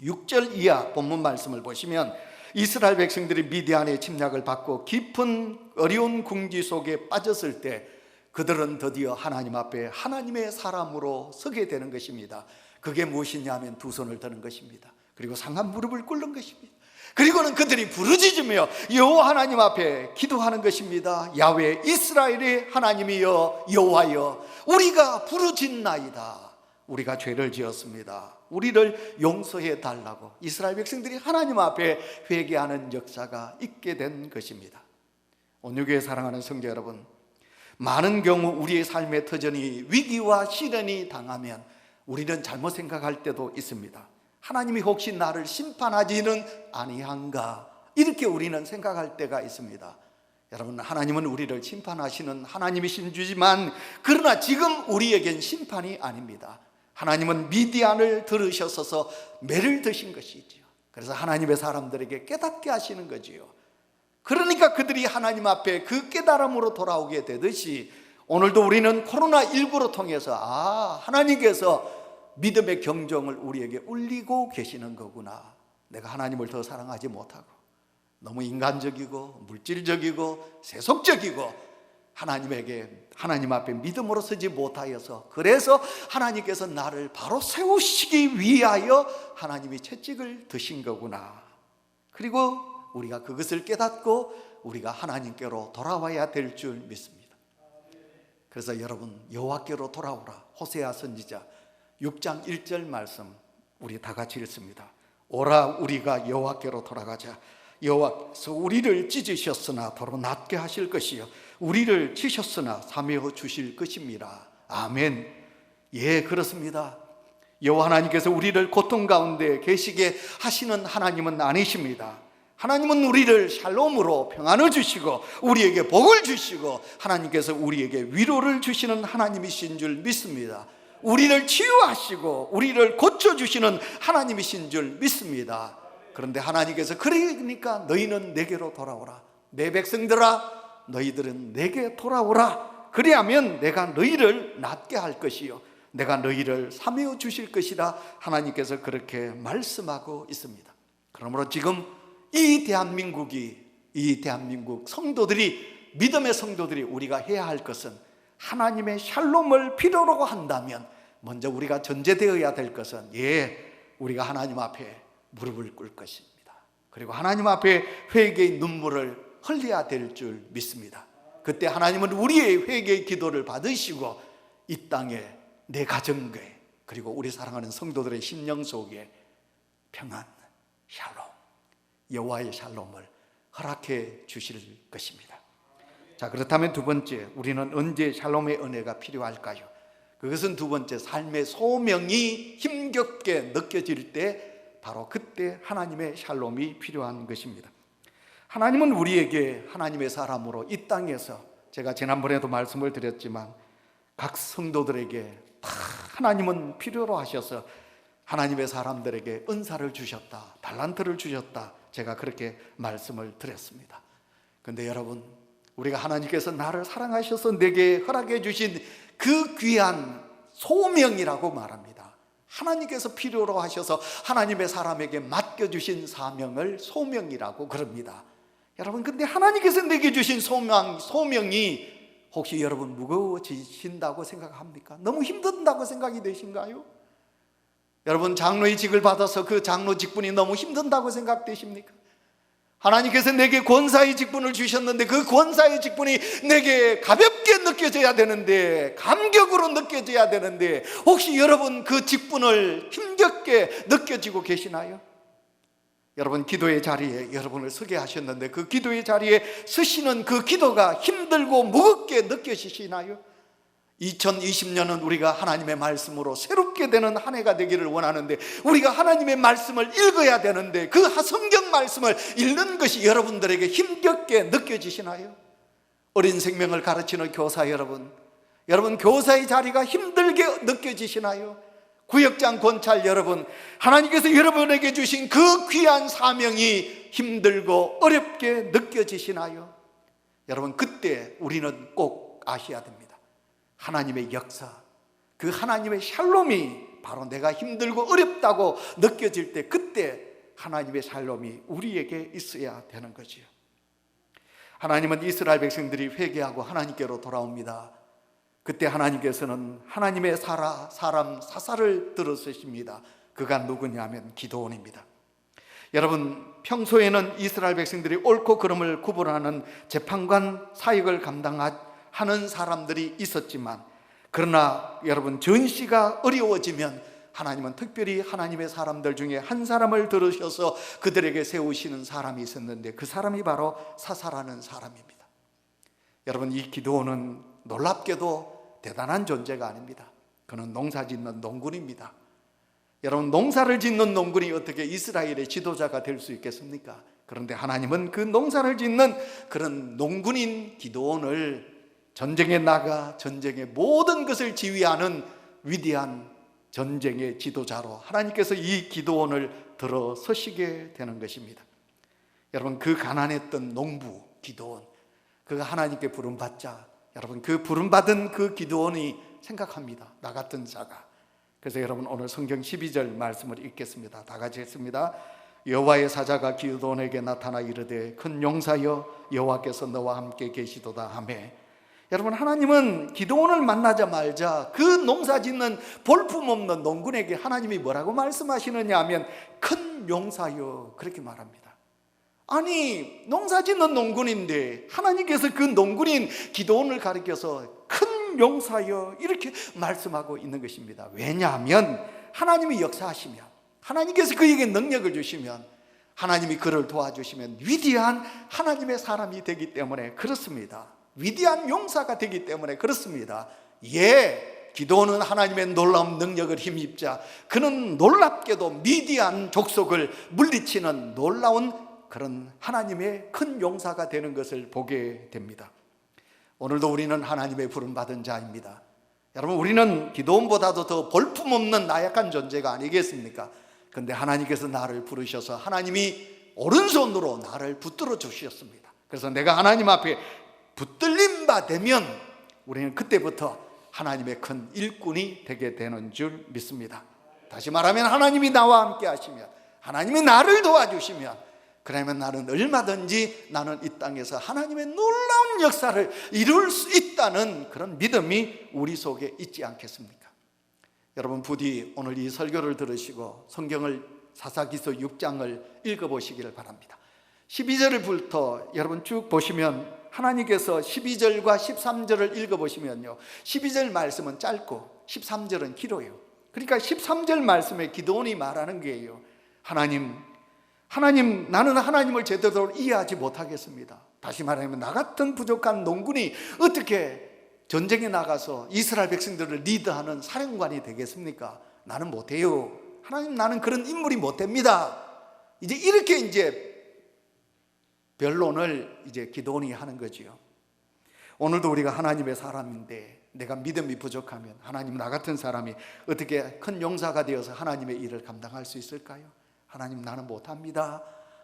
6절 이하 본문 말씀을 보시면 이스라엘 백성들이 미디안의 침략을 받고 깊은 어려운 궁지 속에 빠졌을 때 그들은 드디어 하나님 앞에 하나님의 사람으로 서게 되는 것입니다. 그게 무엇이냐면 두 손을 드는 것입니다. 그리고 상한 무릎을 꿇는 것입니다. 그리고는 그들이 부르짖으며 여호와 하나님 앞에 기도하는 것입니다. 야훼 이스라엘의 하나님이여 여호와여, 우리가 부르짖나이다. 우리가 죄를 지었습니다. 우리를 용서해 달라고 이스라엘 백성들이 하나님 앞에 회개하는 역사가 있게 된 것입니다. 온유교회 사랑하는 성도 여러분, 많은 경우 우리의 삶의 터전이 위기와 시련이 당하면 우리는 잘못 생각할 때도 있습니다. 하나님이 혹시 나를 심판하지는 아니한가, 이렇게 우리는 생각할 때가 있습니다. 여러분, 하나님은 우리를 심판하시는 하나님이신 주지만 그러나 지금 우리에겐 심판이 아닙니다. 하나님은 미디안을 들으셔서 매를 드신 것이지요. 그래서 하나님의 사람들에게 깨닫게 하시는 거지요. 그러니까 그들이 하나님 앞에 그 깨달음으로 돌아오게 되듯이 오늘도 우리는 코로나19로 통해서 하나님께서 믿음의 경종을 우리에게 울리고 계시는 거구나. 내가 하나님을 더 사랑하지 못하고 너무 인간적이고 물질적이고 세속적이고 하나님 앞에 믿음으로 서지 못하여서, 그래서 하나님께서 나를 바로 세우시기 위하여 하나님이 채찍을 드신 거구나. 그리고 우리가 그것을 깨닫고 우리가 하나님께로 돌아와야 될 줄 믿습니다. 그래서 여러분, 여호와께로 돌아오라. 호세아 선지자 6장 1절 말씀 우리 다 같이 읽습니다. 오라, 우리가 여호와께로 돌아가자. 여호와께서 우리를 찢으셨으나 도로 낫게 하실 것이요 우리를 치셨으나 사매어 주실 것입니다. 아멘. 예, 그렇습니다. 여호와 하나님께서 우리를 고통 가운데 계시게 하시는 하나님은 아니십니다. 하나님은 우리를 샬롬으로 평안을 주시고 우리에게 복을 주시고 하나님께서 우리에게 위로를 주시는 하나님이신 줄 믿습니다. 우리를 치유하시고 우리를 고쳐주시는 하나님이신 줄 믿습니다. 그런데 하나님께서 그러니까 너희는 내게로 돌아오라. 내 백성들아, 너희들은 내게 돌아오라. 그리하면 내가 너희를 낫게 할 것이요 내가 너희를 사매어 주실 것이라 하나님께서 그렇게 말씀하고 있습니다. 그러므로 지금 이 대한민국 성도들이, 믿음의 성도들이 우리가 해야 할 것은 하나님의 샬롬을 필요로 한다면 먼저 우리가 전제되어야 될 것은 우리가 하나님 앞에 무릎을 꿇을 것입니다. 그리고 하나님 앞에 회개의 눈물을 흘려야 될 줄 믿습니다. 그때 하나님은 우리의 회개의 기도를 받으시고 이 땅에 내 가정교회, 그리고 우리 사랑하는 성도들의 심령 속에 평안, 샬롬, 여호와의 샬롬을 허락해 주실 것입니다. 자, 그렇다면 두 번째, 우리는 언제 샬롬의 은혜가 필요할까요? 그것은 두 번째, 삶의 소명이 힘겹게 느껴질 때 바로 그때 하나님의 샬롬이 필요한 것입니다. 하나님은 우리에게 하나님의 사람으로 이 땅에서, 제가 지난번에도 말씀을 드렸지만 각 성도들에게 다 하나님은 필요로 하셔서 하나님의 사람들에게 은사를 주셨다, 달란트를 주셨다, 제가 그렇게 말씀을 드렸습니다. 그런데 여러분, 우리가 하나님께서 나를 사랑하셔서 내게 허락해 주신 그 귀한 소명이라고 말합니다. 하나님께서 필요로 하셔서 하나님의 사람에게 맡겨주신 사명을 소명이라고 그럽니다. 여러분, 근데 하나님께서 내게 주신 소명이 혹시 여러분 무거워지신다고 생각합니까? 너무 힘든다고 생각이 되신가요? 여러분, 장로의 직을 받아서 그 장로 직분이 너무 힘든다고 생각되십니까? 하나님께서 내게 권사의 직분을 주셨는데 그 권사의 직분이 내게 가볍게 느껴져야 되는데, 감격으로 느껴져야 되는데, 혹시 여러분 그 직분을 힘겹게 느껴지고 계시나요? 여러분, 기도의 자리에 여러분을 서게 하셨는데 그 기도의 자리에 서시는 그 기도가 힘들고 무겁게 느껴지시나요? 2020년은 우리가 하나님의 말씀으로 새롭게 되는 한 해가 되기를 원하는데, 우리가 하나님의 말씀을 읽어야 되는데 그 성경 말씀을 읽는 것이 여러분들에게 힘겹게 느껴지시나요? 어린 생명을 가르치는 교사 여러분, 교사의 자리가 힘들게 느껴지시나요? 구역장 권찰 여러분, 하나님께서 여러분에게 주신 그 귀한 사명이 힘들고 어렵게 느껴지시나요? 여러분, 그때 우리는 꼭 아셔야 됩니다. 하나님의 역사, 그 하나님의 샬롬이 바로 내가 힘들고 어렵다고 느껴질 때, 그때 하나님의 샬롬이 우리에게 있어야 되는 거지요. 하나님은 이스라엘 백성들이 회개하고 하나님께로 돌아옵니다. 그때 하나님께서는 하나님의 사람 사사를 들어서십니다. 그가 누구냐면 기드온입니다. 여러분, 평소에는 이스라엘 백성들이 옳고 그름을 구분하는 재판관 사역을 감당하는 사람들이 있었지만, 그러나 여러분, 전시가 어려워지면 하나님은 특별히 하나님의 사람들 중에 한 사람을 들으셔서 그들에게 세우시는 사람이 있었는데, 그 사람이 바로 사사라는 사람입니다. 여러분, 이 기드온은 놀랍게도 대단한 존재가 아닙니다. 그는 농사 짓는 농군입니다. 여러분, 농사를 짓는 농군이 어떻게 이스라엘의 지도자가 될 수 있겠습니까? 그런데 하나님은 그 농사를 짓는 그런 농군인 기드온을 전쟁에 나가 전쟁의 모든 것을 지휘하는 위대한 전쟁의 지도자로 하나님께서 이 기드온을 들어서시게 되는 것입니다. 여러분, 그 가난했던 농부 기드온, 그가 하나님께 부름받자, 여러분, 그 부름받은 그 기드온이 생각합니다. 나 같은 자가. 그래서 여러분, 오늘 성경 12절 말씀을 읽겠습니다. 다 같이 읽습니다. 여호와의 사자가 기드온에게 나타나 이르되 큰 용사여, 여호와께서 너와 함께 계시도다 하매. 여러분, 하나님은 기드온을 만나자마자 그 농사짓는 볼품없는 농군에게 하나님이 뭐라고 말씀하시느냐 하면 큰 용사여, 그렇게 말합니다. 아니, 농사짓는 농군인데 하나님께서 그 농군인 기드온을 가리켜서 큰 용사여 이렇게 말씀하고 있는 것입니다. 왜냐하면 하나님이 역사하시면, 하나님께서 그에게 능력을 주시면, 하나님이 그를 도와주시면 위대한 하나님의 사람이 되기 때문에 그렇습니다. 위대한 용사가 되기 때문에 그렇습니다. 예, 기드온은 하나님의 놀라운 능력을 힘입자 그는 놀랍게도 미디안 족속을 물리치는 놀라운 그런 하나님의 큰 용사가 되는 것을 보게 됩니다. 오늘도 우리는 하나님의 부름받은 자입니다. 여러분, 우리는 기드온보다도 더 볼품없는 나약한 존재가 아니겠습니까? 그런데 하나님께서 나를 부르셔서 하나님이 오른손으로 나를 붙들어 주셨습니다. 그래서 내가 하나님 앞에 붙들림 바 되면 우리는 그때부터 하나님의 큰 일꾼이 되게 되는 줄 믿습니다. 다시 말하면 하나님이 나와 함께 하시면, 하나님이 나를 도와주시면, 그러면 나는 얼마든지 나는 이 땅에서 하나님의 놀라운 역사를 이룰 수 있다는 그런 믿음이 우리 속에 있지 않겠습니까? 여러분, 부디 오늘 이 설교를 들으시고 성경을 사사기서 6장을 읽어보시기를 바랍니다. 12절부터 여러분 쭉 보시면 하나님께서 12절과 13절을 읽어보시면요, 12절 말씀은 짧고 13절은 길어요. 그러니까 13절 말씀에 기도원이 말하는 거예요. 하나님, 나는 하나님을 제대로 이해하지 못하겠습니다. 다시 말하면 나 같은 부족한 농군이 어떻게 전쟁에 나가서 이스라엘 백성들을 리드하는 사령관이 되겠습니까? 나는 못해요. 하나님, 나는 그런 인물이 못 됩니다. 이렇게 변론을 기도원이 하는 거지요. 오늘도 우리가 하나님의 사람인데 내가 믿음이 부족하면 하나님, 나 같은 사람이 어떻게 큰 용사가 되어서 하나님의 일을 감당할 수 있을까요? 하나님, 나는 못합니다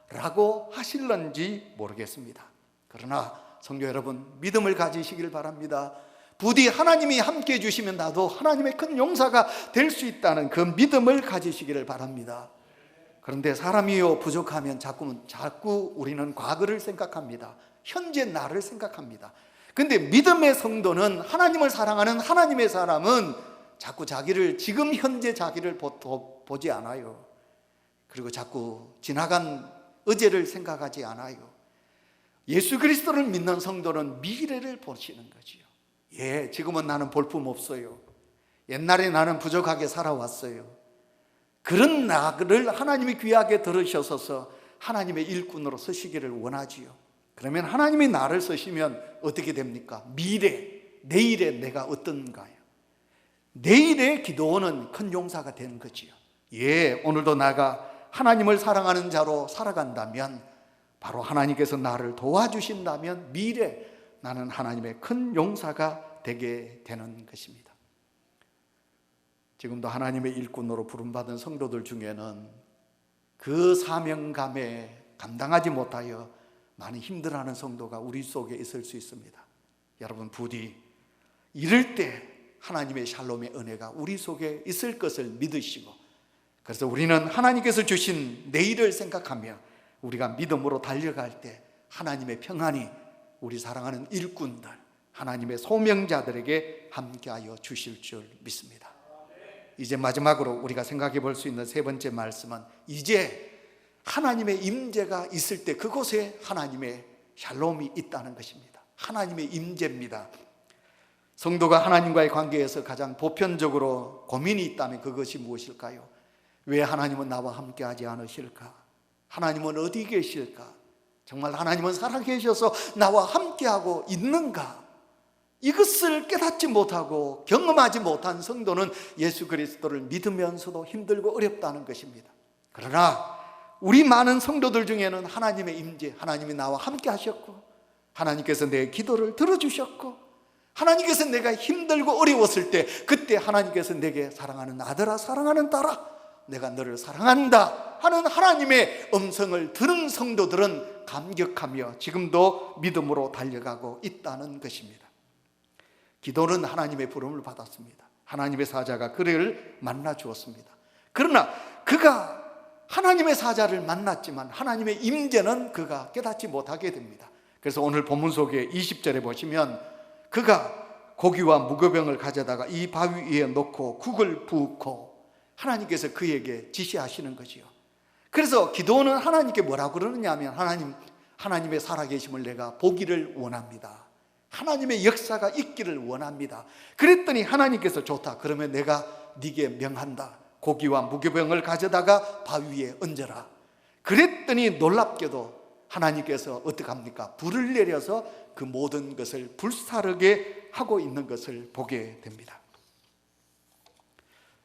라고 하실런지 모르겠습니다. 그러나 성도 여러분, 믿음을 가지시길 바랍니다. 부디 하나님이 함께 해주시면 나도 하나님의 큰 용사가 될 수 있다는 그 믿음을 가지시기를 바랍니다. 그런데 사람이요 부족하면 자꾸 우리는 과거를 생각합니다. 현재 나를 생각합니다. 근데 믿음의 성도는, 하나님을 사랑하는 하나님의 사람은 자꾸 지금 현재 자기를 보지 않아요. 그리고 자꾸 지나간 어제를 생각하지 않아요. 예수 그리스도를 믿는 성도는 미래를 보시는 거지요. 지금은 나는 볼품 없어요. 옛날에 나는 부족하게 살아왔어요. 그런 나를 하나님이 귀하게 들으셔서 하나님의 일꾼으로 쓰시기를 원하지요. 그러면 하나님이 나를 쓰시면 어떻게 됩니까? 내일에 내가 어떤가요? 내일의 기도원은 큰 용사가 되는 거지요. 오늘도 나가 하나님을 사랑하는 자로 살아간다면, 바로 하나님께서 나를 도와주신다면 미래 나는 하나님의 큰 용사가 되게 되는 것입니다. 지금도 하나님의 일꾼으로 부름받은 성도들 중에는 그 사명감에 감당하지 못하여 많이 힘들어하는 성도가 우리 속에 있을 수 있습니다. 여러분, 부디 이럴 때 하나님의 샬롬의 은혜가 우리 속에 있을 것을 믿으시고, 그래서 우리는 하나님께서 주신 내일을 생각하며 우리가 믿음으로 달려갈 때 하나님의 평안이 우리 사랑하는 일꾼들, 하나님의 소명자들에게 함께하여 주실 줄 믿습니다. 이제 마지막으로 우리가 생각해 볼 수 있는 세 번째 말씀은, 이제 하나님의 임재가 있을 때 그곳에 하나님의 샬롬이 있다는 것입니다. 하나님의 임재입니다. 성도가 하나님과의 관계에서 가장 보편적으로 고민이 있다면 그것이 무엇일까요? 왜 하나님은 나와 함께 하지 않으실까? 하나님은 어디 계실까? 정말 하나님은 살아계셔서 나와 함께하고 있는가? 이것을 깨닫지 못하고 경험하지 못한 성도는 예수 그리스도를 믿으면서도 힘들고 어렵다는 것입니다. 그러나 우리 많은 성도들 중에는 하나님의 임재, 하나님이 나와 함께 하셨고, 하나님께서 내 기도를 들어주셨고, 하나님께서 내가 힘들고 어려웠을 때 그때 하나님께서 내게 사랑하는 아들아, 사랑하는 딸아, 내가 너를 사랑한다 하는 하나님의 음성을 들은 성도들은 감격하며 지금도 믿음으로 달려가고 있다는 것입니다. 기도는 하나님의 부름을 받았습니다. 하나님의 사자가 그를 만나 주었습니다. 그러나 그가 하나님의 사자를 만났지만 하나님의 임재는 그가 깨닫지 못하게 됩니다. 그래서 오늘 본문 속에 20절에 보시면 그가 고기와 무교병을 가져다가 이 바위 위에 놓고 국을 붓고 하나님께서 그에게 지시하시는 거지요. 그래서 기도는 하나님께 뭐라고 그러느냐 하면, 하나님의 살아계심을 내가 보기를 원합니다. 하나님의 역사가 있기를 원합니다. 그랬더니 하나님께서 좋다, 그러면 내가 네게 명한다. 고기와 무교병을 가져다가 바위 위에 얹어라. 그랬더니 놀랍게도 하나님께서 어떻게 합니까? 불을 내려서 그 모든 것을 불사르게 하고 있는 것을 보게 됩니다.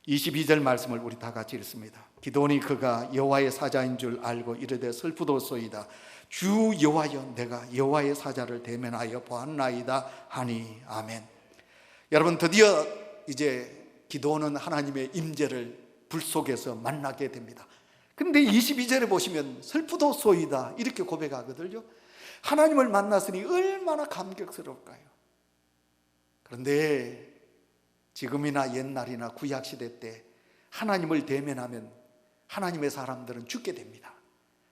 22절 말씀을 우리 다 같이 읽습니다. 기도니 그가 여호와의 사자인 줄 알고 이르되 슬프도소이다. 주 여호와여, 내가 여호와의 사자를 대면하여 보았나이다 하니 아멘. 여러분, 드디어 이제 기도는 하나님의 임재를 불 속에서 만나게 됩니다. 근데 22절에 보시면 슬프도소이다 이렇게 고백하거든요. 하나님을 만났으니 얼마나 감격스러울까요? 그런데 지금이나 옛날이나 구약시대 때 하나님을 대면하면 하나님의 사람들은 죽게 됩니다.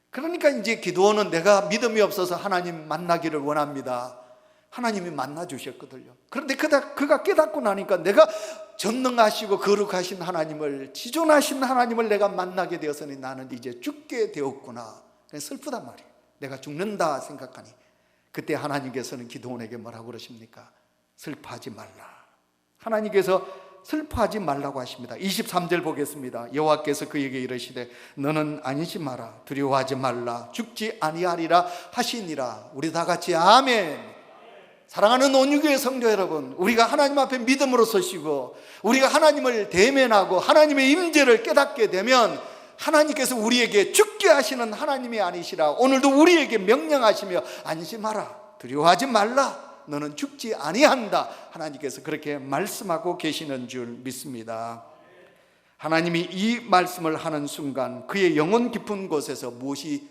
그러니까 이제 기도는 내가 믿음이 없어서 하나님 만나기를 원합니다. 하나님이 만나 주셨거든요. 그런데 그가 깨닫고 나니까 내가 전능하시고 거룩하신 하나님을, 지존하신 하나님을 내가 만나게 되었으니 나는 이제 죽게 되었구나. 슬프단 말이에요. 내가 죽는다 생각하니 그때 하나님께서는 기도원에게 뭐라고 그러십니까? 슬퍼하지 말라. 하나님께서 슬퍼하지 말라고 하십니다. 23절 보겠습니다. 여호와께서 그에게 이르시되 너는 안심하지 마라, 두려워하지 말라, 죽지 아니하리라 하시니라. 우리 다 같이 아멘. 사랑하는 온유교회 성도 여러분, 우리가 하나님 앞에 믿음으로 서시고 우리가 하나님을 대면하고 하나님의 임재를 깨닫게 되면 하나님께서 우리에게 죽게 하시는 하나님이 아니시라. 오늘도 우리에게 명령하시며 안심하라, 두려워하지 말라, 너는 죽지 아니한다. 하나님께서 그렇게 말씀하고 계시는 줄 믿습니다. 하나님이 이 말씀을 하는 순간 그의 영혼 깊은 곳에서 무엇이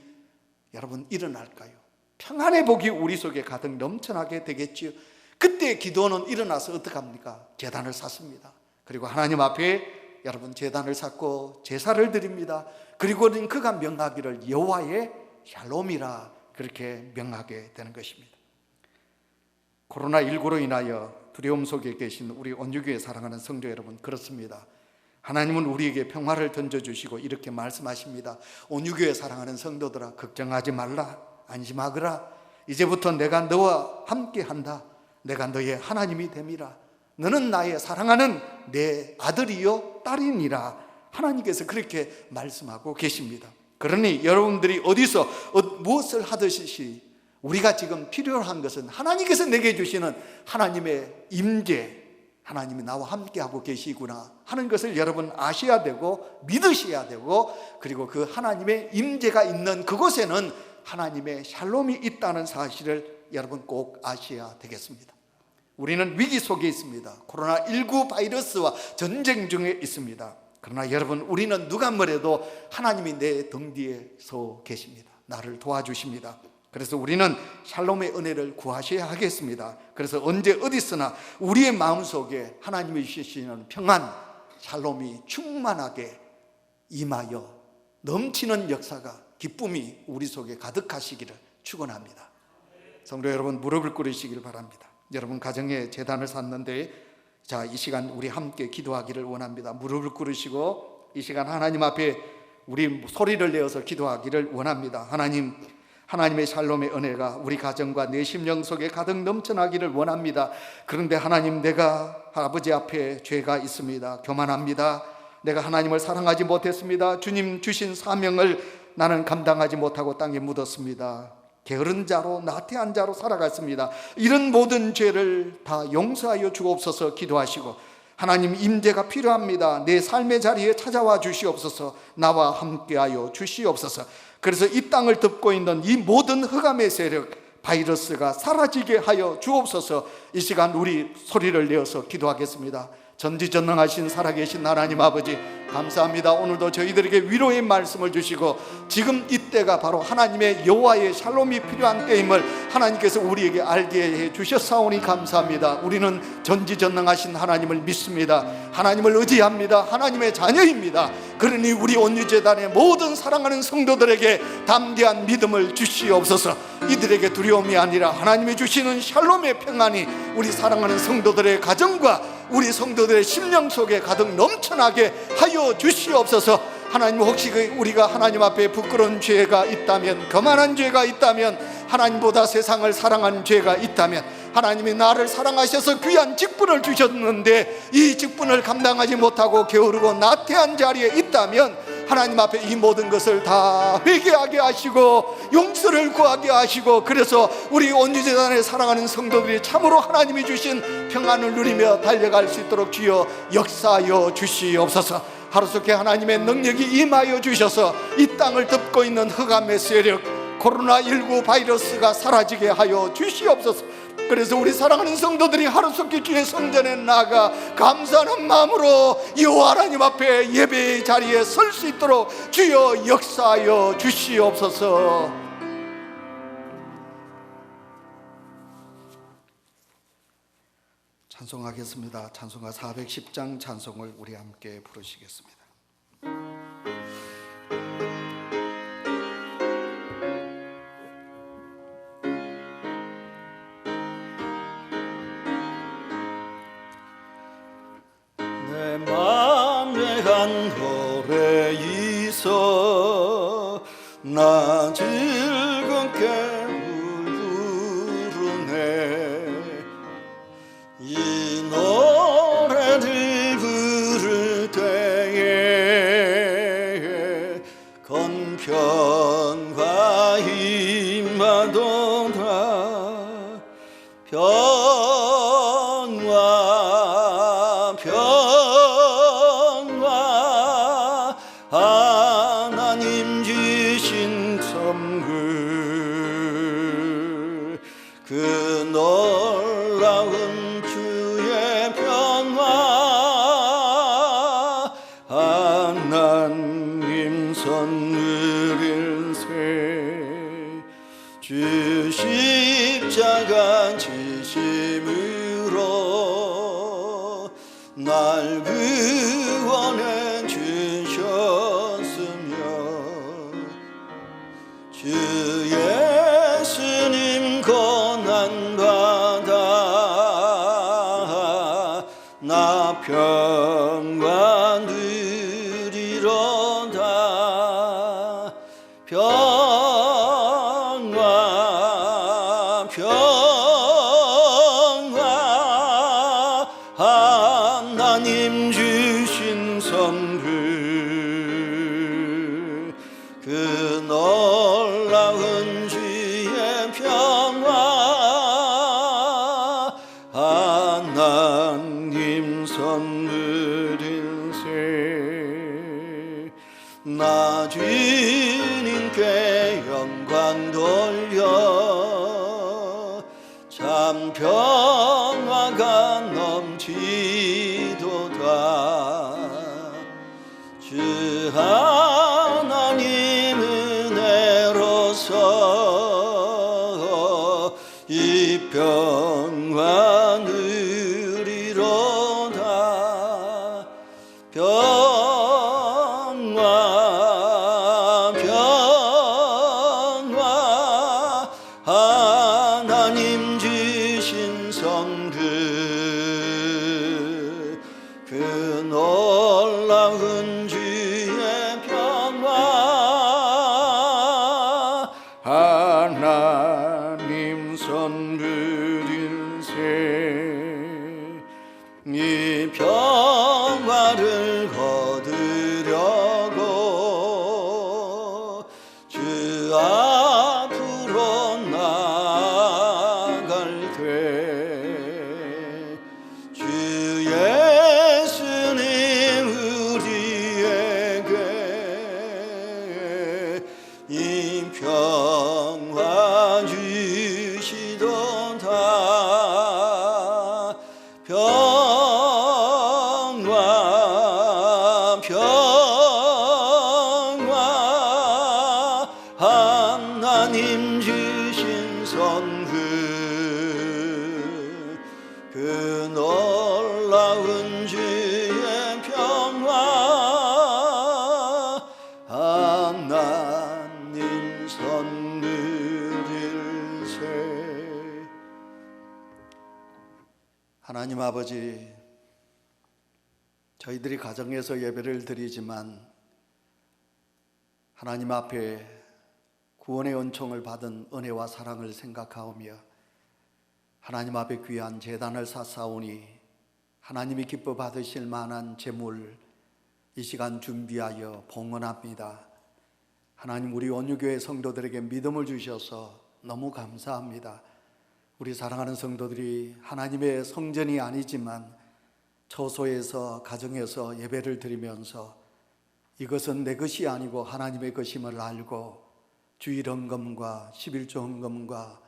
여러분 일어날까요? 평안의 복이 우리 속에 가득 넘쳐나게 되겠지요. 그때 기도는 일어나서 어떻게 합니까? 제단을 쌓습니다. 그리고 하나님 앞에 여러분 제단을 쌓고 제사를 드립니다. 그리고는 그가 명하기를 여호와의 샬롬이라 그렇게 명하게 되는 것입니다. 코로나19로 인하여 두려움 속에 계신 우리 온유교회 사랑하는 성도 여러분, 그렇습니다. 하나님은 우리에게 평화를 던져주시고 이렇게 말씀하십니다. 온유교회 사랑하는 성도들아, 걱정하지 말라, 안심하거라. 이제부터 내가 너와 함께한다. 내가 너의 하나님이 됨이라. 너는 나의 사랑하는 내 아들이요 딸이니라. 하나님께서 그렇게 말씀하고 계십니다. 그러니 여러분들이 어디서 무엇을 하듯이 우리가 지금 필요한 것은 하나님께서 내게 주시는 하나님의 임재, 하나님이 나와 함께하고 계시구나 하는 것을 여러분 아셔야 되고 믿으셔야 되고, 그리고 그 하나님의 임재가 있는 그곳에는 하나님의 샬롬이 있다는 사실을 여러분 꼭 아셔야 되겠습니다. 우리는 위기 속에 있습니다. 코로나19 바이러스와 전쟁 중에 있습니다. 그러나 여러분, 우리는 누가 뭐래도 하나님이 내 등 뒤에 서 계십니다. 나를 도와주십니다. 그래서 우리는 샬롬의 은혜를 구하셔야 하겠습니다. 그래서 언제 어디서나 우리의 마음속에 하나님이 주시는 평안, 샬롬이 충만하게 임하여 넘치는 역사가, 기쁨이 우리 속에 가득하시기를 축원합니다. 성도 여러분, 무릎을 꿇으시길 바랍니다. 여러분 가정에 제단을 샀는데, 자, 이 시간 우리 함께 기도하기를 원합니다. 무릎을 꿇으시고 이 시간 하나님 앞에 우리 소리를 내어서 기도하기를 원합니다. 하나님의 샬롬의 은혜가 우리 가정과 내 심령 속에 가득 넘쳐나기를 원합니다. 그런데 하나님, 내가 아버지 앞에 죄가 있습니다. 교만합니다. 내가 하나님을 사랑하지 못했습니다. 주님 주신 사명을 나는 감당하지 못하고 땅에 묻었습니다. 게으른 자로, 나태한 자로 살아갔습니다. 이런 모든 죄를 다 용서하여 주옵소서 기도하시고, 하나님 임재가 필요합니다. 내 삶의 자리에 찾아와 주시옵소서. 나와 함께하여 주시옵소서. 그래서 이 땅을 덮고 있는 이 모든 흑암의 세력, 바이러스가 사라지게 하여 주옵소서. 이 시간 우리 소리를 내어서 기도하겠습니다. 전지전능하신 살아계신 하나님 아버지, 감사합니다. 오늘도 저희들에게 위로의 말씀을 주시고 지금 이때가 바로 하나님의 여호와의 샬롬이 필요한 때임을 하나님께서 우리에게 알게 해 주셨사오니 감사합니다. 우리는 전지전능하신 하나님을 믿습니다. 하나님을 의지합니다. 하나님의 자녀입니다. 그러니 우리 온유재단의 모든 사랑하는 성도들에게 담대한 믿음을 주시옵소서. 이들에게 두려움이 아니라 하나님이 주시는 샬롬의 평안이 우리 사랑하는 성도들의 가정과 우리 성도들의 심령 속에 가득 넘쳐나게 하여 주시옵소서. 하나님, 혹시 우리가 하나님 앞에 부끄러운 죄가 있다면, 거만한 죄가 있다면, 하나님보다 세상을 사랑한 죄가 있다면, 하나님이 나를 사랑하셔서 귀한 직분을 주셨는데 이 직분을 감당하지 못하고 게으르고 나태한 자리에 있다면 하나님 앞에 이 모든 것을 다 회개하게 하시고 용서를 구하게 하시고, 그래서 우리 온유재단에 사랑하는 성도들이 참으로 하나님이 주신 평안을 누리며 달려갈 수 있도록 주여 역사하여 주시옵소서. 하루속에 하나님의 능력이 임하여 주셔서 이 땅을 덮고 있는 흑암의 세력, 코로나19 바이러스가 사라지게 하여 주시옵소서. 그래서 우리 사랑하는 성도들이 하루속히 주의 성전에 나가 감사하는 마음으로 여호와 하나님 앞에 예배의 자리에 설 수 있도록 주여 역사하여 주시옵소서. 찬송하겠습니다. 찬송가 410장 찬송을 우리 함께 부르시겠습니다. 내 맘에 한 노래 있어 나 즐겁게 부르네. 이 노래를 평화 임하도다 평화 평화 하나님 주신 선물 그 놀라운 주의 평화 하나님 선물일세 주 십자가 지심으로 날 구원해 주셨으며 주 예수님 고난받아 나 평화 누리로다 평화 평화 하나님 주신 선물 그 놀라운 주의 평화 하나님 선물일세 나 주님께 영광 돌려 참 평화가 넘치도다 주 하나님 은혜로서 이 평화 누리로다 평화 평화 하나님 주신 선물 그 놀라운 주의 평화 하나님 선물일세 이 평화를 거두려고 주 앞으로 나갈 때 주 예수님 우리에게 이 평화 주시도다 평화 평화 하나님 주신 선물 그 놀라운 주의 평화 하나님 선물일세 하나님 아버지, 저희들이 가정에서 예배를 드리지만 하나님 앞에 구원의 은총을 받은 은혜와 사랑을 생각하오며 하나님 앞에 귀한 제단을 쌓사오니 하나님이 기뻐 받으실 만한 제물 이 시간 준비하여 봉헌합니다. 하나님, 우리 온유교회 성도들에게 믿음을 주셔서 너무 감사합니다. 우리 사랑하는 성도들이 하나님의 성전이 아니지만 처소에서 가정에서 예배를 드리면서 이것은 내 것이 아니고 하나님의 것임을 알고 주일 헌금과 11조 헌금과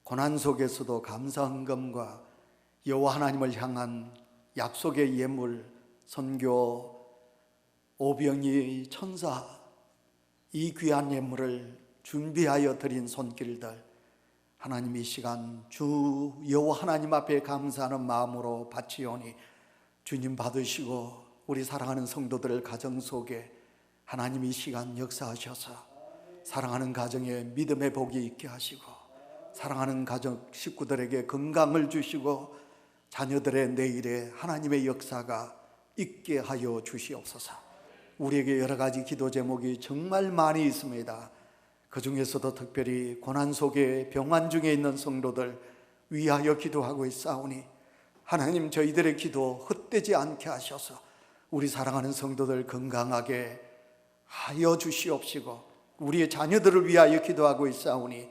고난 속에서도 감사 헌금과 여호와 하나님을 향한 약속의 예물, 선교, 오병이 천사, 이 귀한 예물을 준비하여 드린 손길들 하나님 이 시간 주 여호와 하나님 앞에 감사하는 마음으로 바치오니 주님 받으시고 우리 사랑하는 성도들 가정 속에 하나님 이 시간 역사하셔서 사랑하는 가정에 믿음의 복이 있게 하시고 사랑하는 가정 식구들에게 건강을 주시고 자녀들의 내일에 하나님의 역사가 있게 하여 주시옵소서. 우리에게 여러 가지 기도 제목이 정말 많이 있습니다. 그 중에서도 특별히 고난 속에 병환 중에 있는 성도들 위하여 기도하고 있사오니 하나님, 저희들의 기도 헛되지 않게 하셔서 우리 사랑하는 성도들 건강하게 하여 주시옵시고 우리의 자녀들을 위하여 기도하고 있사오니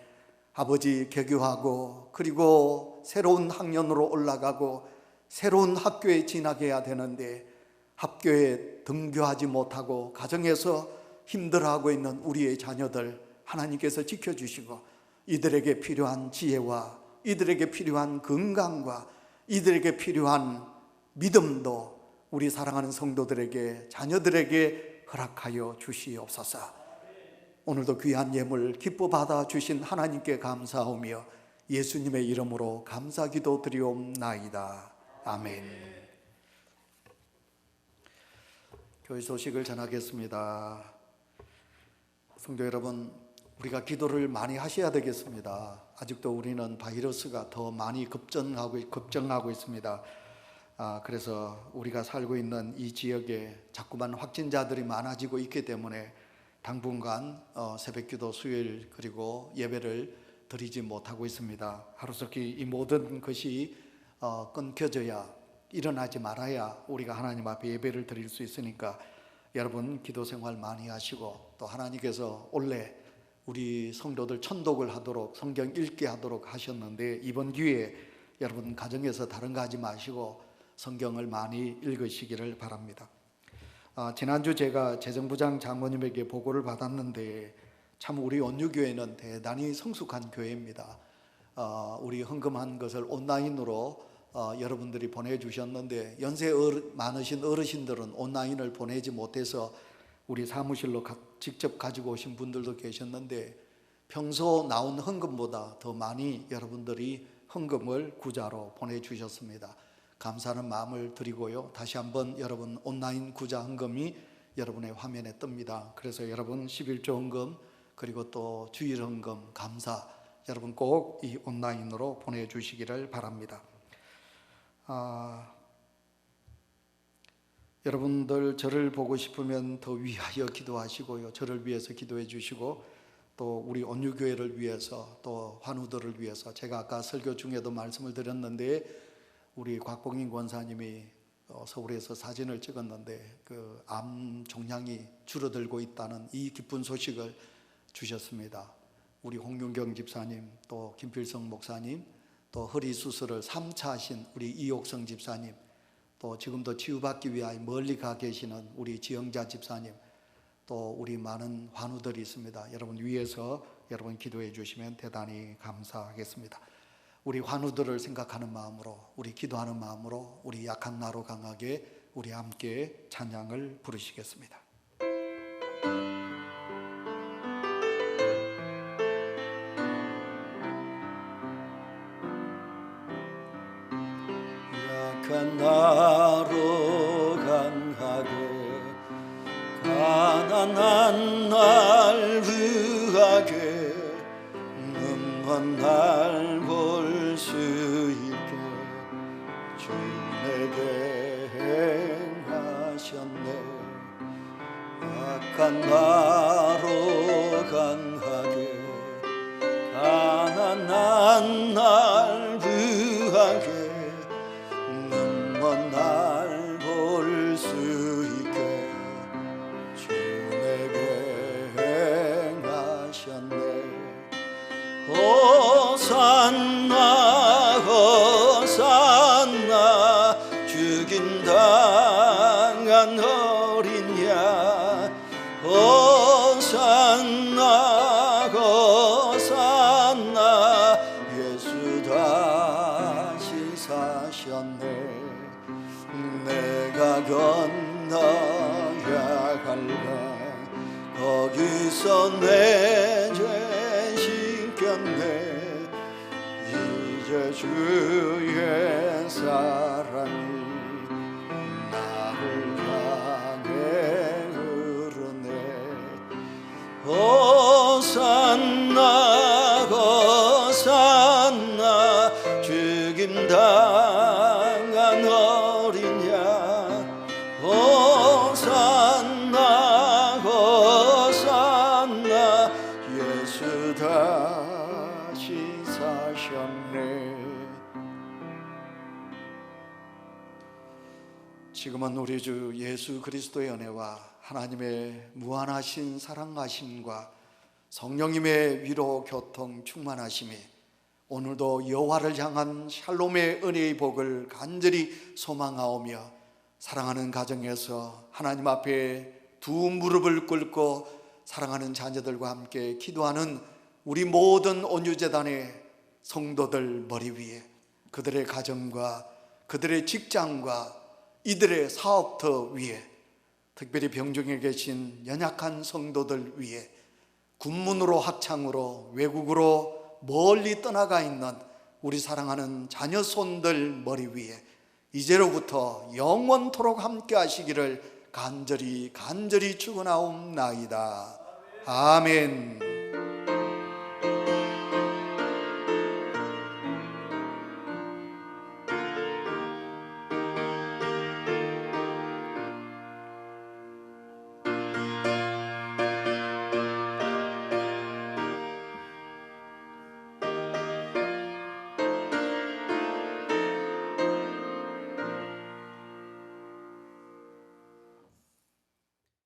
아버지 개교하고 그리고 새로운 학년으로 올라가고 새로운 학교에 진학해야 되는데 학교에 등교하지 못하고 가정에서 힘들어하고 있는 우리의 자녀들 하나님께서 지켜주시고 이들에게 필요한 지혜와 이들에게 필요한 건강과 이들에게 필요한 믿음도 우리 사랑하는 성도들에게 자녀들에게 허락하여 주시옵소서. 오늘도 귀한 예물 기뻐 받아 주신 하나님께 감사하며 예수님의 이름으로 감사기도 드리옵나이다. 아멘. 교회 소식을 전하겠습니다. 성도 여러분, 우리가 기도를 많이 하셔야 되겠습니다. 아직도 우리는 바이러스가 더 많이 급증하고 있습니다. 그래서 우리가 살고 있는 이 지역에 자꾸만 확진자들이 많아지고 있기 때문에 당분간 새벽기도 수요일 그리고 예배를 드리지 못하고 있습니다. 하루속히 이 모든 것이 끊겨져야, 일어나지 말아야 우리가 하나님 앞에 예배를 드릴 수 있으니까 여러분 기도 생활 많이 하시고, 또 하나님께서 원래 우리 성도들 천독을 하도록 성경 읽게 하도록 하셨는데 이번 기회에 여러분 가정에서 다른 거 하지 마시고 성경을 많이 읽으시기를 바랍니다. 지난주 제가 재정부장 장모님에게 보고를 받았는데 참 우리 온유교회는 대단히 성숙한 교회입니다. 우리 헌금한 것을 온라인으로 여러분들이 보내주셨는데 연세 많으신 어르신들은 온라인을 보내지 못해서 우리 사무실로 직접 가지고 오신 분들도 계셨는데 평소 나온 헌금보다 더 많이 여러분들이 헌금을 구자로 보내주셨습니다. 감사하는 마음을 드리고요. 다시 한번 여러분 온라인 구자 헌금이 여러분의 화면에 뜹니다. 그래서 여러분 11조 헌금 그리고 또 주일 헌금 감사 여러분 꼭 이 온라인으로 보내주시기를 바랍니다. 여러분들 저를 보고 싶으면 더 위하여 기도하시고요. 저를 위해서 기도해 주시고 또 우리 온유교회를 위해서 또 환우들을 위해서 제가 아까 설교 중에도 말씀을 드렸는데 우리 곽봉인 권사님이 서울에서 사진을 찍었는데 그 암 종양이 줄어들고 있다는 이 기쁜 소식을 주셨습니다. 우리 홍윤경 집사님 또 김필성 목사님 또 허리 수술을 3차 하신 우리 이옥성 집사님 또 지금도 치유받기 위하여 멀리 가 계시는 우리 지영자 집사님 또 우리 많은 환우들이 있습니다. 여러분 위해서 여러분 기도해 주시면 대단히 감사하겠습니다. 우리 환우들을 생각하는 마음으로 우리 기도하는 마음으로 우리 약한 나로 강하게 우리 함께 찬양을 부르시겠습니다. 약한 나로 강하게 가난한 날 위하게 눈먼 날 볼 수 있게 주 내게 행하셨네. 약한 나로 강하게 가난한 날 위하게 눈먼 날 볼 수 있게 주 내게 행하셨네. 호산나 호산나 죽임당한 어린 양 호산나 호산나 예수 다시 사셨네. 내가 건너야 할 강 거기서 내 죄 씻겼네. 이제 주의 사랑이 나를 향해 흐르네. 호산나 호산나 죽임당한 어린 양 호산나 호산나 예수 다시 사셨네. 지금은 우리 주 예수 그리스도의 은혜와 하나님의 무한하신 사랑하심과 성령님의 위로 교통 충만하심에 오늘도 여호와를 향한 샬롬의 은혜의 복을 간절히 소망하오며 사랑하는 가정에서 하나님 앞에 두 무릎을 꿇고 사랑하는 자녀들과 함께 기도하는 우리 모든 온유재단의 성도들 머리 위에 그들의 가정과 그들의 직장과 이들의 사업터 위에 특별히 병중에 계신 연약한 성도들 위에 군문으로 학창으로 외국으로 멀리 떠나가 있는 우리 사랑하는 자녀 손들 머리 위에 이제로부터 영원토록 함께 하시기를 간절히 축원하옵나이다. 아멘.